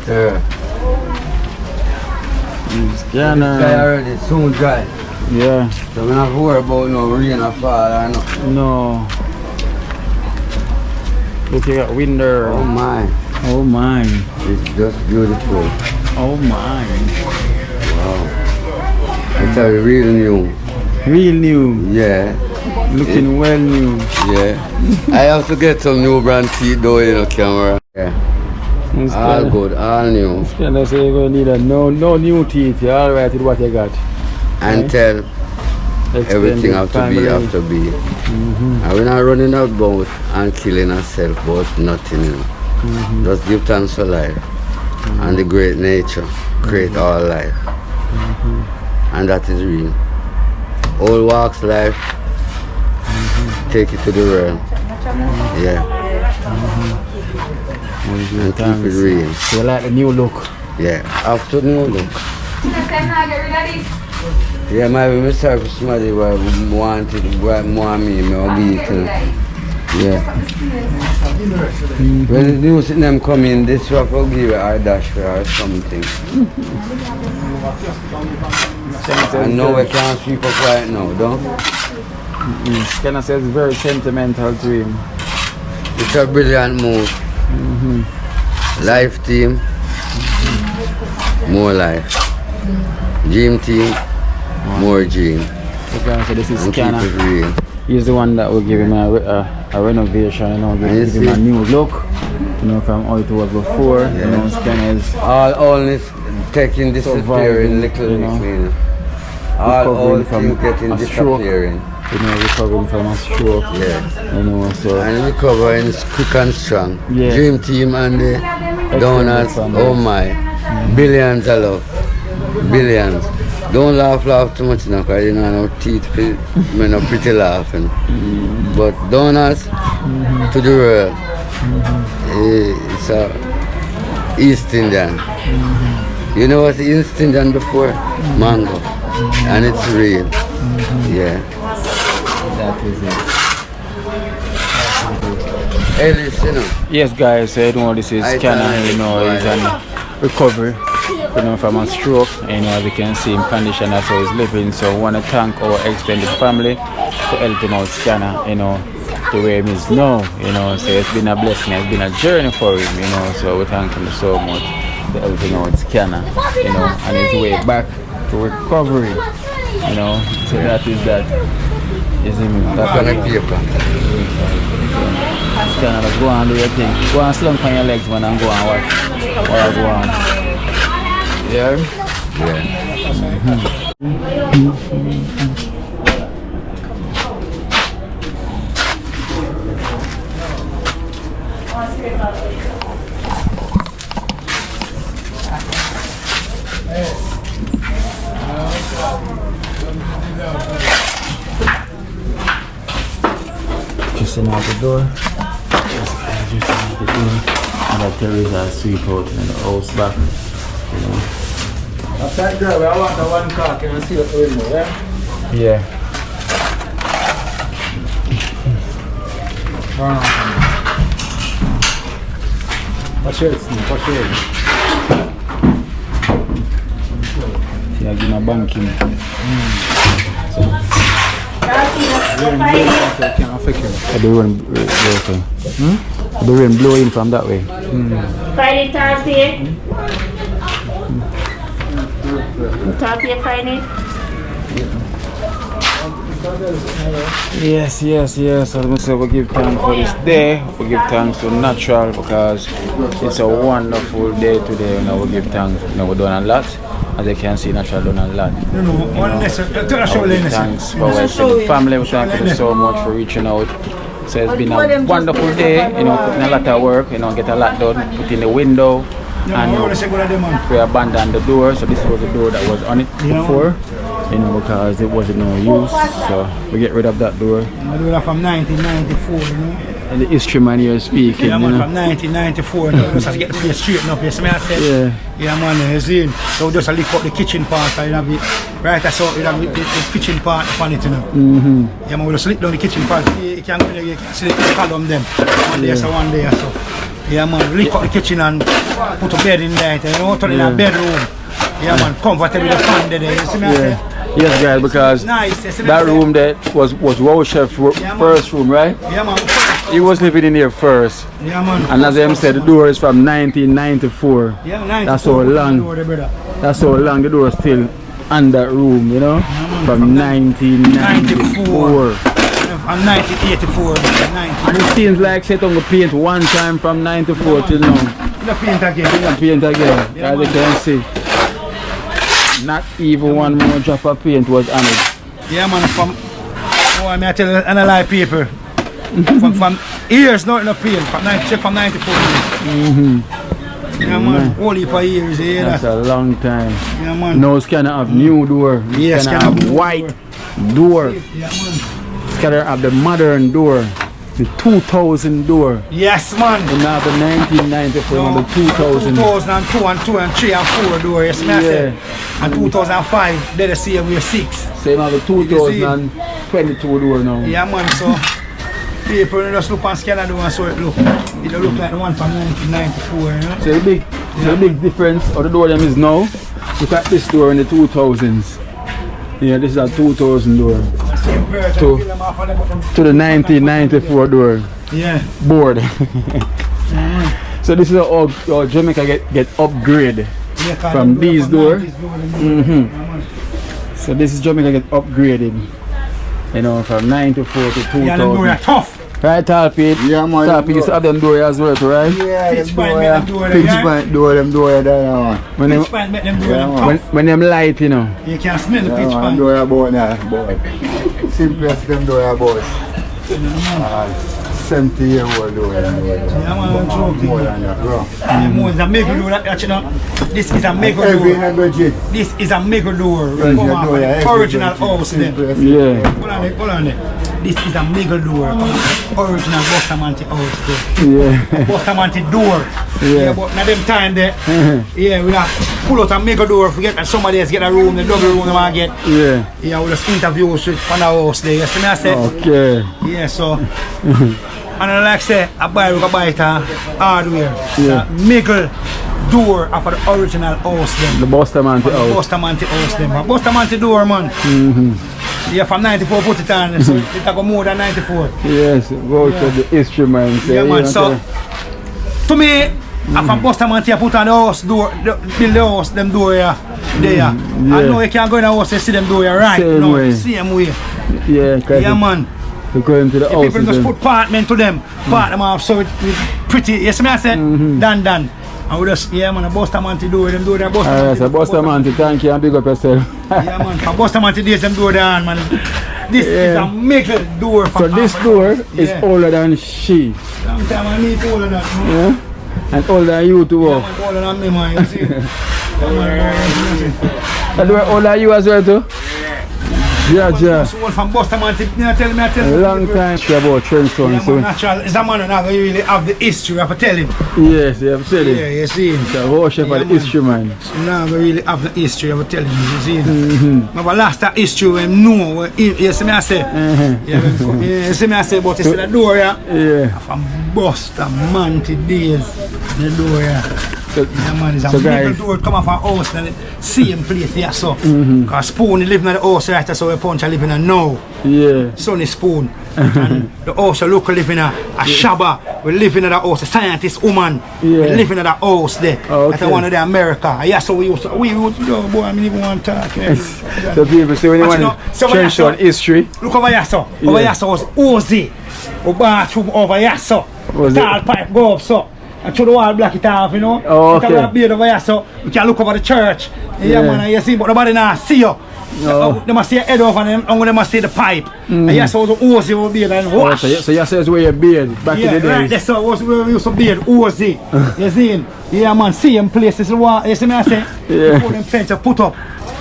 scanner. This guy already soon dry. Yeah. So we don't have to worry about no rain or fall or nothing. No. Look, you got window. Oh my. Oh my. It's just beautiful. Oh my. Wow. It's a real new. Real new. Yeah. Looking well new. Yeah. I have to get some new brand teeth though in the camera. Yeah. All good, all new. Scanner say you're gonna need a no new teeth. You're alright with what you got. Until everything have to be. And we're not running about and killing ourselves about nothing, you know. Just give thanks for life and the great nature create all life. And that is real. All walks life, take it to the world. Yeah. And keep it real. So you like the new look? Yeah, after new look. Yeah, maybe myself somebody wanted want me beat. Yeah. When the news them come in, this will give you a dash or something. And now we can't sweep up right now, don't? Scanner says it's very sentimental to him. It's a brilliant move. Life team, more life. Dream team, more dream. Okay, so this is and Scanner. keep it real. He's the one that will give him a renovation, you know, give him a new look, you know, from how it was before. Yeah. You know, Scanner is all this taking disappearing little, you know. all things getting disappearing. You know, recovering from a stroke. Yeah. You know, so. And recovering quick and strong. Yeah. Dream team and the donors, oh my. Billions of love. Billions. Don't laugh too much now, because you know, no teeth, me no pretty laughing. But donors to the world. It's a East Indian. You know what's East Indian before? Mango. And it's real. Yeah. That is it. Hey, listen. Yes, guys, you know, this is Scanner, you know, he's on recovery. you know, from a stroke. You know, as you can see him condition, that's how he's living. So we want to thank our extended family for helping out Scanner, you know, to where he is now, you know. So it's been a blessing, it's been a journey for him, you know. So we thank him so much for helping out Scanner, you know, and his way back to recovery, you know. So that is that. Is him. That's what Scanner, let's go and do your thing. Go and slump on your legs when I'm going and watch what I go on. Yeah? Yeah. Just in out the door. Just out the door. And that Teresa sweep out in the house back. You know. That's that girl, I want the one car, can you see the window, yeah? Yeah. What's yours? What's yours? Yeah, give me a banking. The rain broken. The rain blowing from that way. Friday, Thursday. Thursday, Friday. Yes. So we give thanks for this day. We give thanks to natural because it's a wonderful day today. You know, we give thanks. You know, we've done a lot. As you can see, natural done a lot. Thanks for our family. We thank you so much for reaching out. So it's been a wonderful day. You know, putting a lot of work. You know, get a lot done. Put in the window. And we abandoned the door. So this was the door that was on it before. You know, because it wasn't no use. So we get rid of that door. I do that from 1994, you know. And the history man you're speaking, yeah, man, you know? From 1994, you know, just have to get the place straightened up, you see me I say? Yeah, man, you see. So we just lift up the kitchen part, you know, right, so you know, the kitchen part upon it, you know. Yeah, man, we just lift down the kitchen part, you can see the column them, one day, so one day, so. Yeah, man, lift up the kitchen and put a bed in there, you know, turn in a bedroom. Yeah, man, comfortable with the fan there, you see me I say? Yes, guys, because that room there was Wow Chef's first room, right? Yeah, man. He was living in here first. Yeah, man. And as I said, the door is from 1994. Yeah, 94. That's how long. That's how long the door is still on that room, you know? Yeah, from 1994. From 1984. And it seems like set on the paint one time from 94 till now. The paint again. The paint again, as you can see. Not even one more drop of paint was on it. Yeah, man, from, oh, I mean, I tell you, and a lot of people. from years, not enough paint, from 94. Yeah, man, all heap of years, yeah. That's a long time. Yeah, man. Now it's gonna have new door. Yes, it's gonna have white door. Yeah, man. It's gonna have the modern door. The 2000 door. Yes, man. And now the 1994 and the 2000. 2002 and 2 and 3 and 4 door, yes, yeah. And 2005, let us see we're 6. Same as the 2022 door now. Yeah, man, so people just look and scan the door and so it look. It look like the one from 1994, you know. So the big difference of the door them is now. Look at this door in the 2000s. Yeah, this is a 2000 door. To the 1994 door. Yeah. Board. So this is how Jamaica get upgrade from these doors. So this is Jamaica get upgraded. You know, from 94 to 2000. Yeah, the door are tough. Right, Talpit? Yeah, man. Talpit used to have them door as well, right? Yeah, pitch pine make them door pitch pine door, them door there. Pitch pine make them door tough. When them light, you know. You can smell the pitch pine. Door about now, boy. Simplest them door about. 70-year-old door. Yeah, man, I'm joking. More than that, bro. More than a mega door, you know. This is a mega door. This is a mega door. Original house there. Yeah. Hold on there. This is a mega door. Original Bustamante house there. Yeah. Bustamante door. Yeah, but now them time there. Yeah, we have pull out a mega door if we get and somebody else get a room, the double room they want to get. Yeah. Yeah, we just interview with on the house there. You see me I say? Okay. Yeah, so And like say, I buy it hardware. Yeah. Middle door of the original house then. The Bustamante house. Bustamante house then. Bustamante door, man. Yeah, from 94 put it on, so it go more than 94. Yes, go to the history, man. Yeah, man. So, to me, from Bustamante, I put on the house door, build the house, them door there. I know you can't go in the house and see them door right. Same way. Same way. Yeah, man. We're going to the house. People just put apartment to them, part them off so it pretty. You see me I say? Done. And we just, man, a Bustamante door, them door there, Bustamante. Alright, so Bustamante, thank you and big up yourself. Man, for Bustamante days, them door there, man. This is a middle door. So this door is older than she. Long time I need older than that. Yeah? And older than you too. Man, older than me, man, you see. And we're older than you as well too? Yeah. From Bustamante, I tell me. A long time. About Trenchtown. Yeah, man, natural. It's a man who really have the history, you have to tell him. Yes, you have to tell him. Yeah, you see him. The worship of the history, man. Now we really have the history, you have to tell him, you see him. But last that history, we know, you see me I say, you see me I say, but you see the door, from Bustamante days, the door, So, man, it's a big door come off our house and the same place here, so. Because Spoon live in the house right, so we punch live in a now. Yeah. Sonny Spoon. And the house local live in a Shabba. We live in the house, a scientist woman. We live in the house there. That's one of the America. Yeah, so we used to boy, I mean, even want to talk. So people say when you want to trench on history. Look over here, so. Over here, so was Ozzy. A bathroom over here, so. Tall pipe go up, so. And through the wall block it off, you know. Oh, okay. It's a beard over here, so we can look over the church. Yeah, man, you see, but nobody now see you. They must see your head off and they must see the pipe. And yes, so the Ozzy over beard and wash. So you say it's where your beard back in the days? Right, that's how we used to beard, Ozzy. You see him? Yeah, man, same places. You see me, I say? Before them fence put up.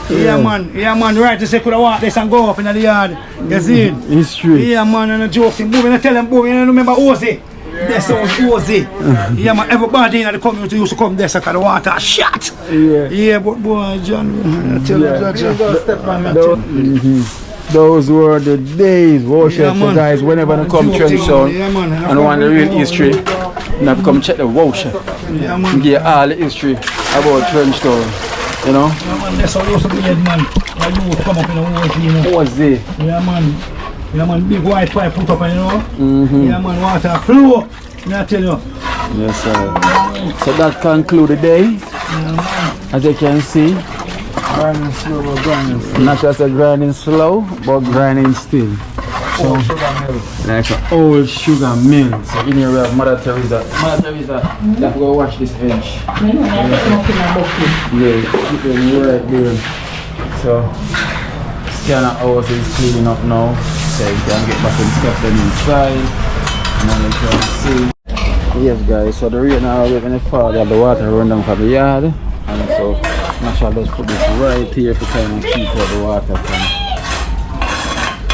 Yeah, man, right, they say could have walk this and go up in the yard. You see him? History. Yeah, man, and a joke. Moving, I tell them, boy, you remember Ozzy? That's how Ozzy. Yeah, man, everybody in the community used to come there so the water shot. Yeah, but boy, John, I tell you, those were the days, worship. So guys, whenever they come Trenchtown and want the real history, you have to come check the worship. And get all the history about Trenchtown, you know? Yeah, man, that's how used to be, man. Like you would come up in a Ozzy, you know. Ozzy. Yeah, man. Yeah, man, big white pipe put up, you know. Yeah, man, water flow. I tell you. Yes, sir. So that concludes the day. As you can see, grinding slow, but grinding still. Not just a grinding slow, but grinding still. So, like an old sugar mill. So in here we have Mother Teresa. Mother Teresa, you have to go watch this bench. Yeah, keep it right there. So, scanner house is cleaning up now. So you can get back and step them inside. And then you can see. Yes guys, so the rain now we're gonna fall, the water run down from the yard. And so naturally just put this right here to kind of keep all the water from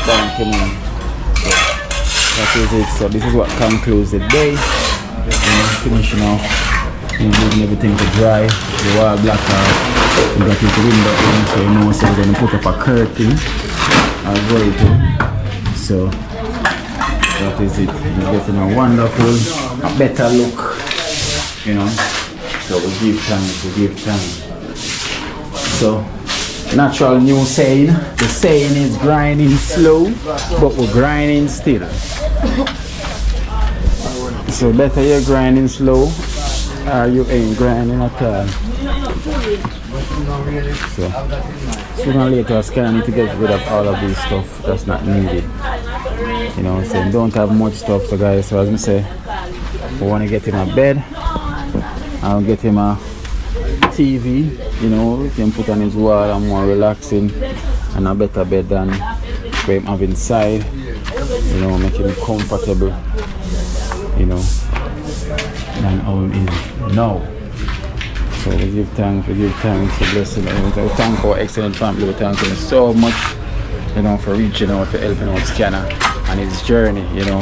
banking in. So that is it. So this is what concludes the day. Finishing off and leaving everything to dry. The wall black out. We got the window in, so you know, so we're gonna put up a curtain as well too. So that is it. We're getting a wonderful, a better look, you know. So we give thanks. So natural new saying. The saying is grinding slow, but we're grinding still. So better you're grinding slow, or you ain't grinding at all. So sooner or later, I kind of need to get rid of all of this stuff that's not needed. You know what I'm saying? Don't have much stuff, so guys. So as I say, we want to get him a bed. I'll get him a TV. You know, he can put on his wall and more relaxing, and a better bed than what him have inside. You know, make him comfortable. You know, than how he is now. So we give thanks, we bless him. We thank our excellent family, we thank him so much, you know, for reaching out, for helping out Scanner and his journey, you know.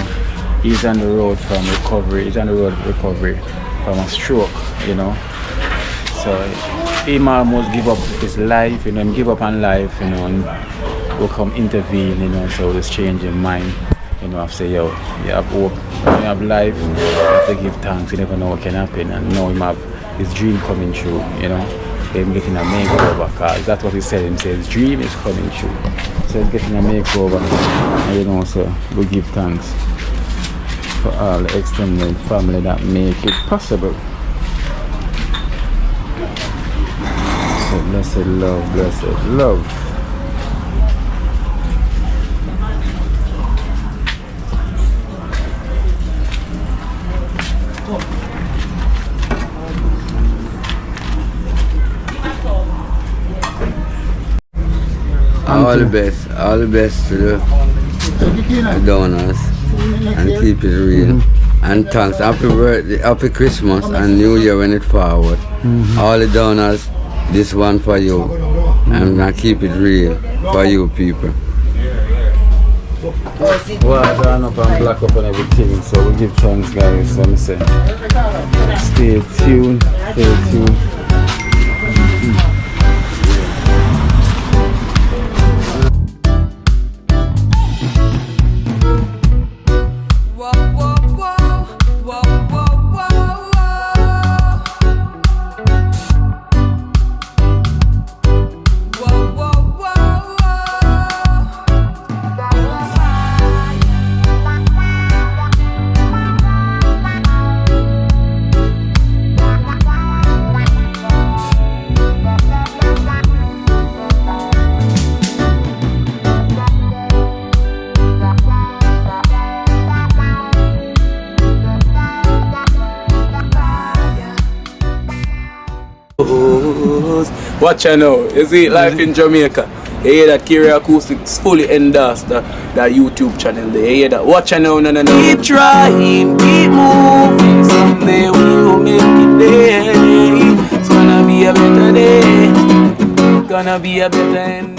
He's on the road from recovery, from a stroke, you know. So he almost give up his life, give up on life, you know, and will come intervene, you know, so it's changing mind, You know, I say, yo, you have hope, when you have life, you have to give thanks. You never know what can happen. And now him have his dream coming true, you know. Him getting a makeover, cause that's what he said. He said his dream is coming true. So he's getting a makeover. And you know, so we give thanks for all the extended family that make it possible. So blessed love, blessed love. All the best to the donors, and keep it real. And thanks, happy birthday, happy Christmas and New Year when it forward. All the donors, this one for you, and I keep it real for you people. Well, I done up and black up and everything, so we give thanks, guys. Let me say, stay tuned, stay tuned. Watch out now, you see life in Jamaica. You hear that Kerry Acoustics fully endorsed that YouTube channel there. You hear that? Watch out now, no. Keep trying, keep moving. Someday we will make it there. It's gonna be a better day. It's gonna be a better end.